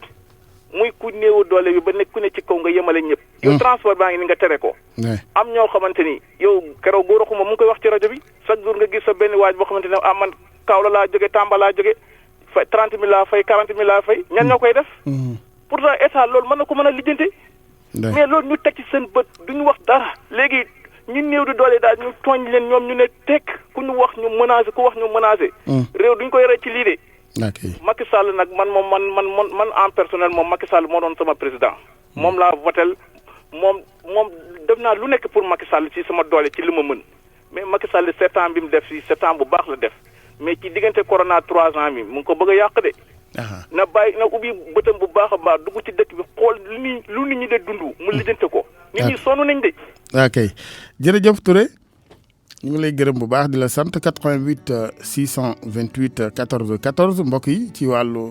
S6: muy ku néewu doole bi ba nekk ku ne ci kaw nga yemale ñëpp. yow transport baa ngi ni nga tere ko. am ñoo xamante ni yow keroog góor xuma mu ngi koy wax ci rajo bi chaque jour nga gis sa benn waaj boo xamante ne man Kaolack laa jóge Tamba laa jóge fay 30 000 laa fay 40 000 laa fay ñan ñoo koy def. pourtant état loolu mën na ko mën a lijjanti. mais loolu ñu teg ci seen bët duñu wax dara léegi ñu néew di doole daal ñu tooñ leen ñoom ñu ne tekk ku ñu wax ñu menacé ku wax ñu menacé. réew duñ koy rey ci lii de. Macky Sall nag man en personnel moom Macky Sall moo doon sama président. moom laa votel moom def naa lu nekk pour Macky Sall ci sama doole ci li ma mën mais Macky Sall 7 ans bi mu def si 7 ans bu baax la def mais ci diggante corona 3 ans mi mu ngi ko bëgg a yàq de. na bàyyi na ubbi bëtam bu baax a baax dugg ci dëkk bi xool lu nit ñi de dund mu lijjante ko. nit ñi sonn nañ de.
S1: ok jërëjëf Touré ñu ngi lay gërëm bu baax di la sant 88 628 14 14 mbokk yi ci wàllu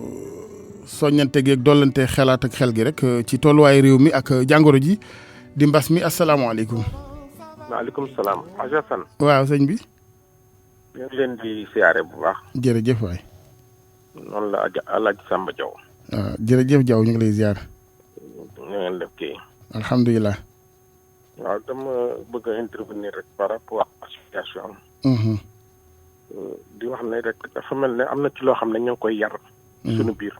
S1: soññante gi ak dollante xelaat ak xel gi rek ci tolluwaay réew mi ak jàngoro ji di mbas mi asalaamaaleykum.
S7: maaleykum salaam. Assane.
S1: waaw sëñ bi.
S7: ñu ngi leen di siyaare bu baax.
S1: jërëjëf waay.
S7: noonu la Alaaji Samba Diaw.
S1: waaw jërëjëf Diaw ñu ngi lay ziar.
S7: ñu ngeen def kii.
S1: alhamdulilah.
S7: waaw dama bëgg a intervenir rek par rapport ak situation. di wax ne rek dafa mel ne am na ci loo xam ne ñu ngi koy yar. suñu biir.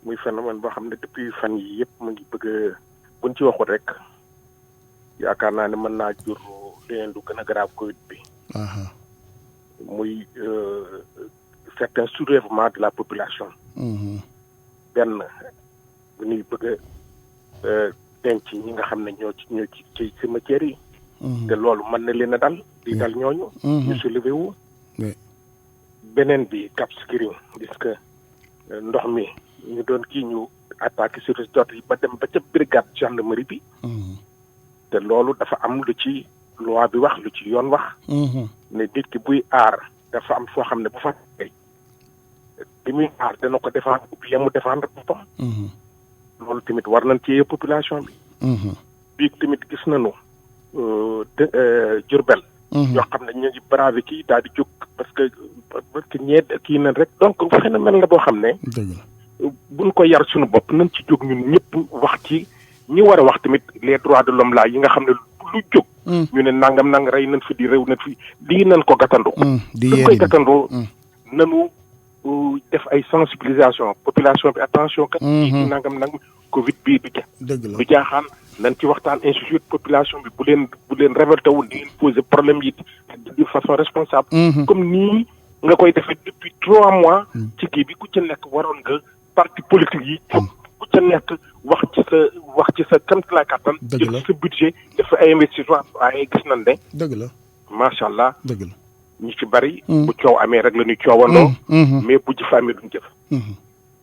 S7: muy phénomène boo xam ne depuis fan yi yëpp mu ngi bëgg a buñ ci waxul rek yaakaar naa ne mën naa jur leneen lu gën a grave Covid bi. muy certain soulèvement de la population. benn bu ñuy bëgg a denc ñi nga xam ne ñoo ci cimetière yi. te loolu mën na leen a dal di dal ñooñu. ñu soulevé wu. beneen bi Cap Skirring gis que ndox mi ñu doon kii ñu attaqué sur jot yi ba dem ba ca brigade gendarmerie bi. te loolu dafa am lu ci loi bi wax lu ci yoon wax. ne nit ki buy aar dafa am foo xam ne bu fa tey bi muy aar dana ko défendre ou bien mu défendre boppam. loolu tamit war nañ ci population bi. bii tamit gis nañu Diourbel. ñoo xam ne ñu ngi bravé kii daal di jóg parce que ñee kii nañ rek donc phénomène la boo xam ne. buñ ko yar suñu bopp nañ ci jóg ñun ñëpp wax ci ñi war a wax tamit les droits de l'homme la yi nga xam ne lu jóg. ñu ne nangam rey nañ fi di réew nañ fi lii nañ ko gàttandoo. dañ koy gàttandoo nanu def ay sensibilisation population bi attention kat. nangam Covid bii du jaaxaan nañ ci waxtaan institut population bi bu leen révolté wu di leen poser problème yi de façon responsable. comme nii nga koy defee depuis 3 mois. ci kii bi ku ca nekk waroon nga parti politique yi. ku ca nekk wax ci sa kéemtalaay kàttan. jël sa budget def ay investissement waaye gis nañ ne.
S1: dëgg la
S7: macha allah.
S1: dëgg la
S7: ñu ci bari. bu coow amee rek la ñuy coowandoo. mais bu jëf amee duñ jëf.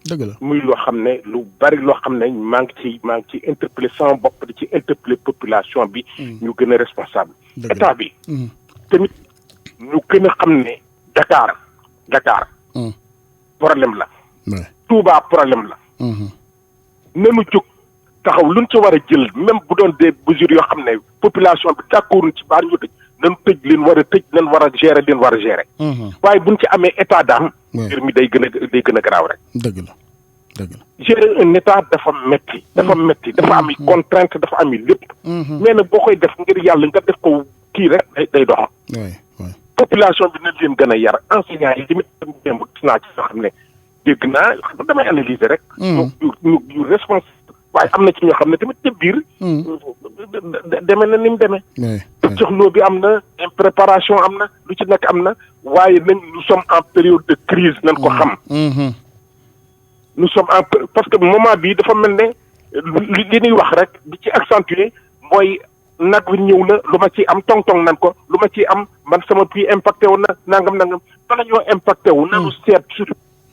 S1: dëgg la
S7: muy loo xam ne lu bari loo xam ne maa ngi ci interpellé sama bopp di ci interpellé population bi. ñu gën a responsable. état bi. tamit ñu gën a xam ne Dakar. problème la. Touba problème la. nanu jóg taxaw luñ ci war a jël même bu doon des mesures yoo xam ne population bi d'accorduñ ci baar ñu tëj nanu tëj leen war a tëj leen war a gérer leen war a gérer. waaye buñ ci amee état d'âme. mbir mi day gën a garaaw rek.
S1: dëgg la.
S7: gérer un état dafa metti dafa am contrainte dafa am lépp. mais nag boo koy def ngir yàlla nga def ko kii rek day dox. population bi nañ leen gën a yar enseignants yi tamit démb gis naa ci yoo xam ne dégg naa damay analyser rek. ñu responsable waaye am na ci ñoo xam ne tamit ca biir. demee na ni mu demee. joxloo bi am na impréparation am na lu ci nekk am na waaye nous sommes en période de crise nañ ko xam. nous sommes parce que moment bii dafa mel ne li ñuy wax rek di ci accentuer mooy nag wi ñëw na lu ma ci am tong-tong nan ko lu ma ci am man sama prix impacté wu na nangam bala ñoo impacté wu nanu seet sur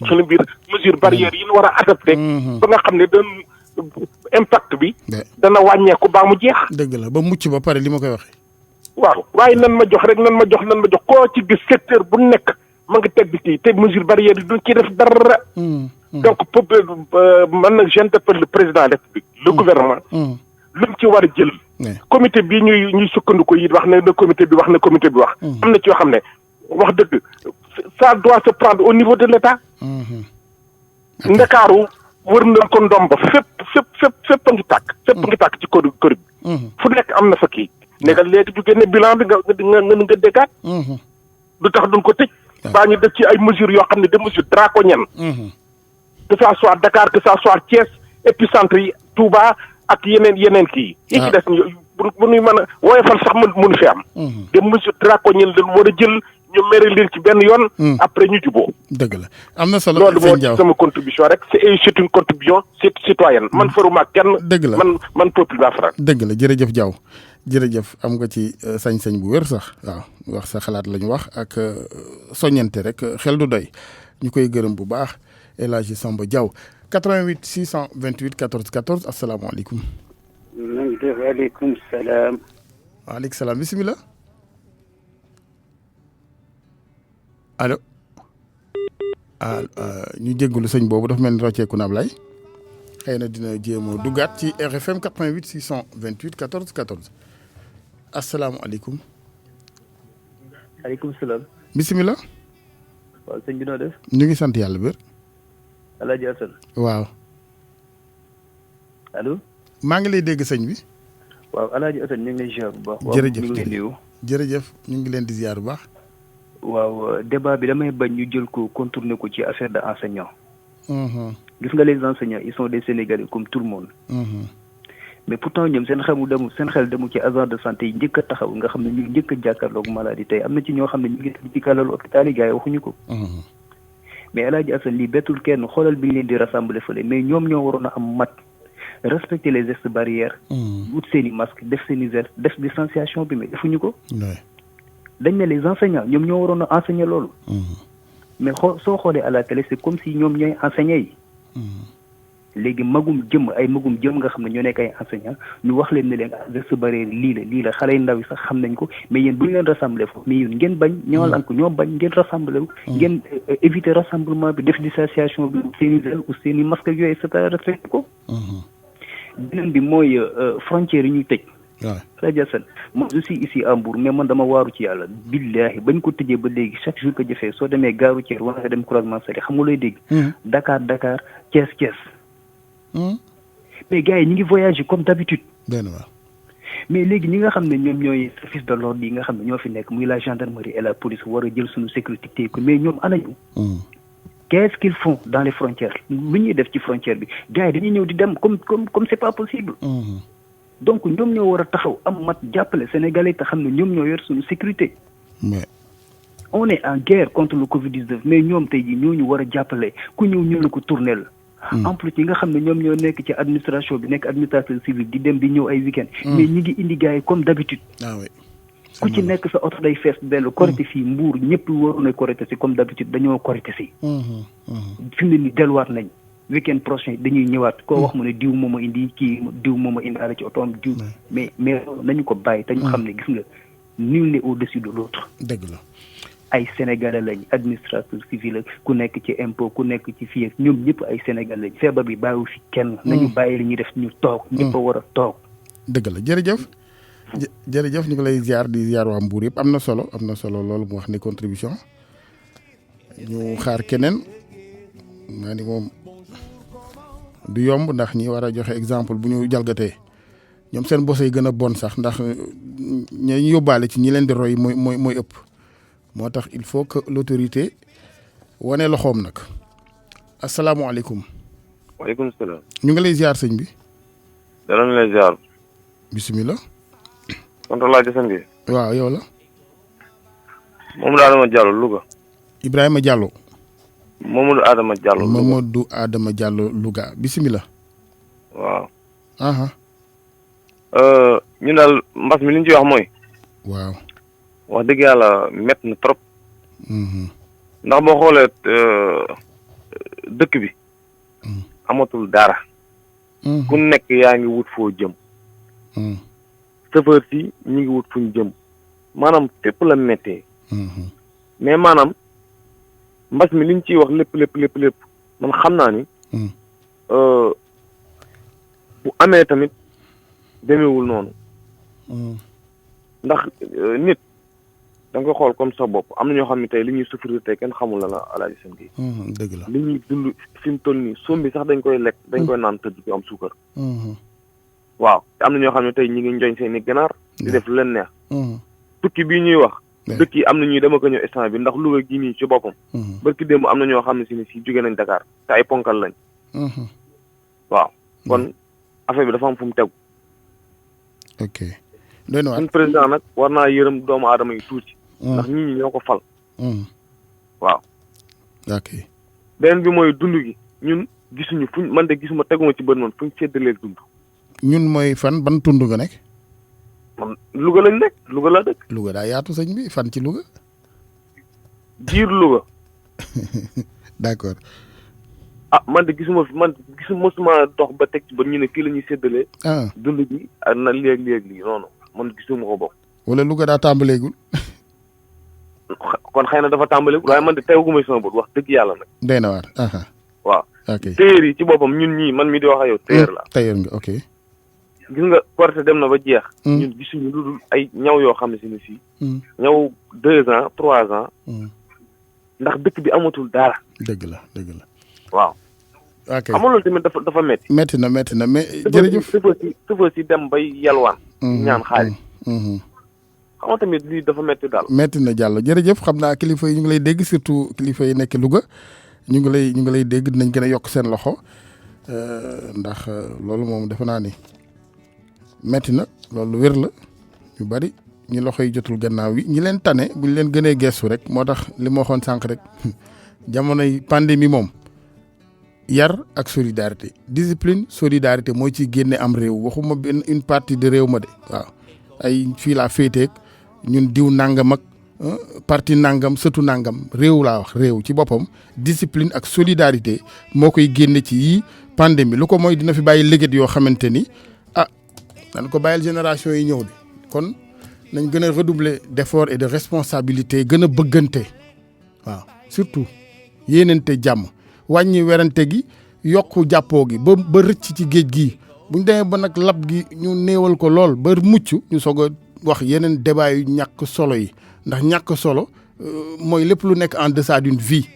S7: suñu biir mesure barrière yi ñu war a adapté ba nga xam ne impact bi dana wàññeeku baa mu jeex.
S1: dëgg la ba mucc ba pare li ma koy waxee.
S7: waaw waaye nan ma jox koo ci gis secteur bu nekk ma nga teg kii te mesure barrière yi duñ ci def dara. donc man nag j'interpelle le président de la République le gouvernement lu mu ci war a jël. comité bi ñuy sukkandiku yi wax ne comité bi wax na comité bi wax. am na ci yoo xam ne wax dëgg ça doit se prendre au niveau de l'État. Ndakaaru wër nañ ko ndomba fépp a ngi tàkk ci kër bi. fu nekk am na fa kii. ne léegi ju génne bilan bi nga déggaat. du tax duñ ko tëj. baa ñu def ci ay mesures yoo xam ne des mesures draconiennes. que ça soit Dakar que ça soit Thiès épicentre yi Touba ak yeneen kii. yi ci des bu nuy mën a woyofal sax mënu fi am. des mesures draconiennes lañ war a jël ñu mere leen ci benn yoon. après ñu juboo.
S1: dëgg la am na solo
S7: loolu moo sama contribution rek c'est une contribution citoyenne man faruma kenn.
S1: dëgg la
S7: man peuple la faral.
S1: dëgg la jërëjëf Diaw jërëjëf am nga ci sañ-sañ bu wér sax waaw wax sa xalaat la ñu wax ak soññante rek xel du doy ñu koy gërëm bu baax El Hadji Samba Diaw 88 628 14 14 asalaamaaleykum.
S8: waaleykum salaam.
S1: waaleykum salaam bisimilah. allo. ñu jégalu sëñ boobu dafa mel ni rocceeku na Ablaye xëy na dina jéem a duggaat ci RFM 88 628 14 14 asalaamaaleykum.
S8: waaleykum salaam.
S1: bisimilah.
S8: waaw sëñ bi noo def.
S1: ñu ngi sant yàlla bër.
S8: El Hadji Assane.
S1: waaw.
S8: allo.
S1: maa ngi lay dégg sëñ bi.
S8: waaw El Hadji Assane ñu ngi lay ziar bu baax.
S1: jërëjëf
S8: ñu ngi leen di nuyu.
S1: jërëjëf ñu ngi leen di ziar bu baax.
S8: waaw débat bi damay bañ ñu jël ko contourner ko ci affaire de enseignant. gis nga les enseignants ils sont des Sénégalais comme tout le monde. mais pourtant ñoom seen xel demu ci agent de santé yi njëkk a taxaw nga xam ne ñu njëkk a jàkkaarloog maladie tey am na ci ñoo xam ne ñu ngi ci kàllalu hôpital yi gars yi waxuñu ko. mais El Hadji Assane lii bettul kenn xoolal bi ñu leen di rassembler fële mais ñoom ñoo waroon a am mat respecter les gestes barrières. wut seen i masque def seen i geste def distanciation bi mais defuñu ko. dañ ne les enseignants ñoom ñoo waroon a enseigner loolu. mais soo xoolee à la télé c'est comme si ñoom ñooy enseignants yi. léegi magum jëm nga xam ne ñoo nekk ay enseignants ñu wax leen ne leen geste barrière lii la xale yu ndaw yi sax xam nañ ko mais yéen bu ñu leen rassembler foofu mais yéen ngeen bañ ñoo lan ko ñoo bañ ngeen rassembler wu. ngeen éviter rassemblement bi def distanciation bi seen i gel ou seen i masque yooyu et cetera respecté ko. beneen bi mooy frontières yi ñuy tëj. waaw El Hadji Assane moi je suis ici à Mbour mais man dama waaru ci yàlla billaahi bañ ko tëjee ba léegi chaque jour que jëfee soo demee gaaru Thiès wala nga dem croisement Sali xam nga looy dégg. Dakar Thiès. mais gars yi ñu ngi voyager comme d'habitude. mais léegi ñi nga xam ne ñoom ñooy service de l'ordre yi nga xam ne ñoo fi nekk muy la gendarmerie et la police war a jël suñu sécurité ko mais ñoom anañu. qu'est-ce qu'ils font dans les frontières lu ñuy def ci frontière bi gars yi dañuy ñëw di dem comme c'est pas possible. donc ñoom ñoo war a taxaw am mat jàppale Sénégalais te xam ne ñoom ñoo yor suñu sécurité. mais on est en guerre contre le Covid-19 mais ñoom tey jii ñoo ñu war a jàppale ku ñëw ñu la ko tourner la. en plus ñi nga xam ne ñoom ñoo nekk ci administration bi nekk administrateur civil di dem di ñëw ay week-end. mais ñi ngi indi gars yi comme d'habitude. ku ci nekk sa oto day fees dellu korité fii Mbuur ñëpp waroon a korité si comme d'habitude dañoo korité si. fi mu ne nii delluwaat nañ. week-end prochain dañuy ñëwaat koo wax mu ne diw mooma indi kii diw mooma indaale ci otoom diw mais nañu ko bàyyi te ñu xam ne gis nga nul n'est au-dessus de l'autre.
S1: dëgg la
S8: ay sénégalais lañ administrateur civil ku nekk ci impôt ku nekk ci fii ñoom ñëpp ay sénégalais lañ feebar bi bàyyiwu fi kenn. nañu bàyyi li ñuy def ñu toog. ñëpp a war a toog.
S1: dëgg la jërëjëf ñu ngi lay ziar di ziar waa Mbour yëpp am na solo loolu mu wax ni contribution ñu xaar keneen maa ni moom. du yomb ndax ñi war a joxe exemple bu ñu jalgatee ñoom seen bos yi gën a bon sax ndax ñu yóbbaale ci ñi leen di roy mooy ëpp moo tax il faut que l'autorité wane loxoom nag asalaamaaleykum.
S9: waaleykum salaam.
S1: ñu ngi lay ziar sëñ bi.
S9: dara ñu lay ziar.
S1: bisimilah.
S9: tonton laa jësan gi.
S1: waaw yow la.
S9: Mamadou Adama Diallo Louga.
S1: Ibrahima Diallo.
S9: Mamadou
S1: Adama Diallo Louga bisimilah.
S9: waaw. ñun daal mbas mi li ñu ci wax mooy.
S1: waaw.
S9: wax dëgg yàlla métti na trop. ndax boo xoolee dëkk bi. amatul dara. ku nekk yaa ngi wut foo jëm. chauffeur si ñu ngi wut fuñ jëm maanaam fépp la méttee. mais maanaam. mbas mi liñ ciy wax lépp man xam naa ni bu amee tamit demeewul noonu. ndax nit da nga xool comme sa bopp am na ñoo xam ne tey li ñuy souffrir tey kenn xamul la Alaaji Sën gi.
S1: dëgg la
S9: li ñuy dund fi mu toll nii sombi sax dañ koy lekk dañ koy naan tëdd du am suukar. waaw te am na ñoo xam ne tey ñi ngi njoñ seen i ganaar di def lu leen neex. tukki bii ñuy wax. dëkk yi am na ñuy dama ko ñëw instant bi ndax Louga gii nii ci boppam. barki démb am na ñoo xam ne si jóge nañ Dakar te ay ponkal lañ. waaw kon affaire bi dafa am fu mu tegu.
S1: ok doy na
S9: suñ président nag war naa yërëm doomu aadama yi tuuti. ndax nit ñi ñoo ko fal. waaw.
S1: ok
S9: beneen bi mooy dund gi ñun gisuñu fuñ man de gisuma teguma ci bët man fuñ séddalee dund.
S1: ñun mooy fan ban tund nga nekk.
S9: man Louga lañ nekk Louga laa dëkk.
S1: Louga daa yaatu sëñ bi fan ci Louga.
S9: biir Louga.
S1: d'accord.
S9: man de gisuma mosuma dox ba teg ci ba ñu ne kii la ñuy séddalee. dund gi ak na léeg-léeg noonu man gisuma ko bokk.
S1: wala Louga daa tàmbaleegul.
S9: kon xëy na dafa tàmbaleegul waaye man de teewaguma sama bët wax dëgg yàlla nag.
S1: day na waar.
S9: waaw.
S1: ok
S9: téer yi ci boppam ñun ñii man mi di wax ak yow téer la.
S1: téer nga ok.
S9: gis nga Korité dem na ba jeex. ñun gisuñu lu dul ay ñaw yoo xam ne si ne fii. ñaw 2 ans 3 ans. ndax dëkk bi amatul dara.
S1: dëgg la.
S9: waaw.
S1: ok
S9: amul loolu tamit dafa métti.
S1: métti na mais jërëjëf.
S9: sëfa si dem bay yalwaan. ñaan xaalis. xam nga tamit lii dafa métti daal.
S1: métti na jàll jërëjëf xam naa kilifa yi ñu ngi lay dégg surtout kilifa yi nekk Louga ñu ngi lay dégg dinañ gën a yokk seen loxo ndax loolu moom defe naa ni métti na loolu wér la ñu bari ñi loxo yi jotul gannaaw yi ñi leen tane bu ñu leen gënee gestu rek moo tax li ma waxoon sànq rek jamonoy pandémie moom yar ak solidarité discipline solidarité mooy ci génne am réew waxuma benn une partie de réew ma de waaw ay fii laa féeteeg ñun diw nangam ak parti nangam sëtu nangam réew laa wax réew ci boppam discipline ak solidarité moo koy génne ci yii pandémie lu ko mooy dina fi bàyyi léget yoo xamante ni dañ ko bàyyil génération yi ñëw de kon nañ gën a redoubler d'efforts et de responsabilité gën a bëggante waaw surtout yéenante jàmm wàññi werante gi yokku jàppoo gi ba rëcc ci géej gi buñ demee ba nag lab gi ñu néewal ko lool ba mucc ñu soog a wax yeneen débat yu ñàkk solo yi ndax ñàkk solo mooy lépp lu nekk en deçà d'une vie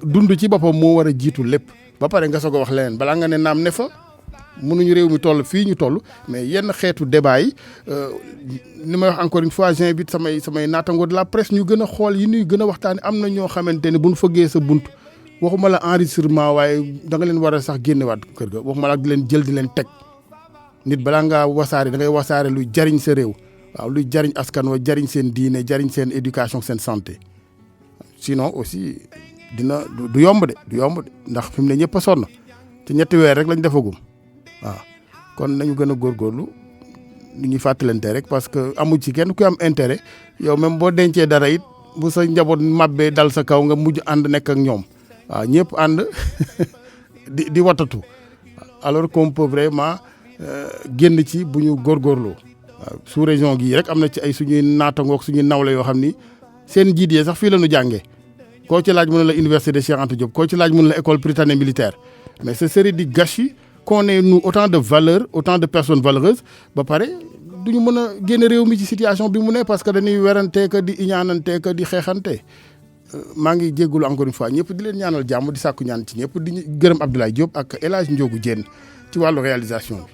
S1: dund ci boppam moo war a jiitu lépp ba pare nga soog a wax leneen balaa nga ne naam ne fa mënuñu réew mi toll fii ñu toll mais yenn xeetu débat yi ni may wax encore une fois j'invite samay naataango de la presse ñu gën a xool yi ñuy gën a waxtaane am na ñoo xamante ne buñ fëggee sa bunt waxuma la enregistrement waaye da nga leen war a sax génnewaat kër ga waxuma la di leen jël di leen teg nit balaa ngaa wasaare da ngay wasaare luy jariñ sa réew waaw luy jariñ askan wa jariñ seen diine jariñ seen éducation seen santé sinon aussi du yomb de ndax fi mu ne ñëpp a sonn te ñetti weer rek lañ defagum waaw kon nañu gën a góorgóorlu ni ñuy fàttalante rek parce que amu ci kenn ku am intérêt yow même boo dencee dara it bu sa njaboot màbbee dal sa kaw nga mujj ànd nekk ak ñoom waaw ñëpp ànd di watatu alors qu'on peut vraiment génn ci bu ñu góorgóorloo waaw sous région gii rek am na ci ay suñuy naatangook suñuy nawle yoo xam ni seen njiit yee sax fii la ñu jàngee koo ci laaj mën la université de Cheikh Anta Diop koo ci laaj mën la école Prytanée militaire mais ce serait du gâchis qu'on ait nous autant de valeurs autant de personnes valeureuses ba pare duñu mën a génn réew mi ci situation bi mu ne parce que dañuy werantee que di iñaanantee que di xeexante maa ngi jéggulu encore une fois ñëpp di leen ñaanal jàmm di sàkku ñaan ci ñëpp di gërëm Abdoulaye Diop ak El Hadj Ndiogou Diène ci wàllu réalisation bi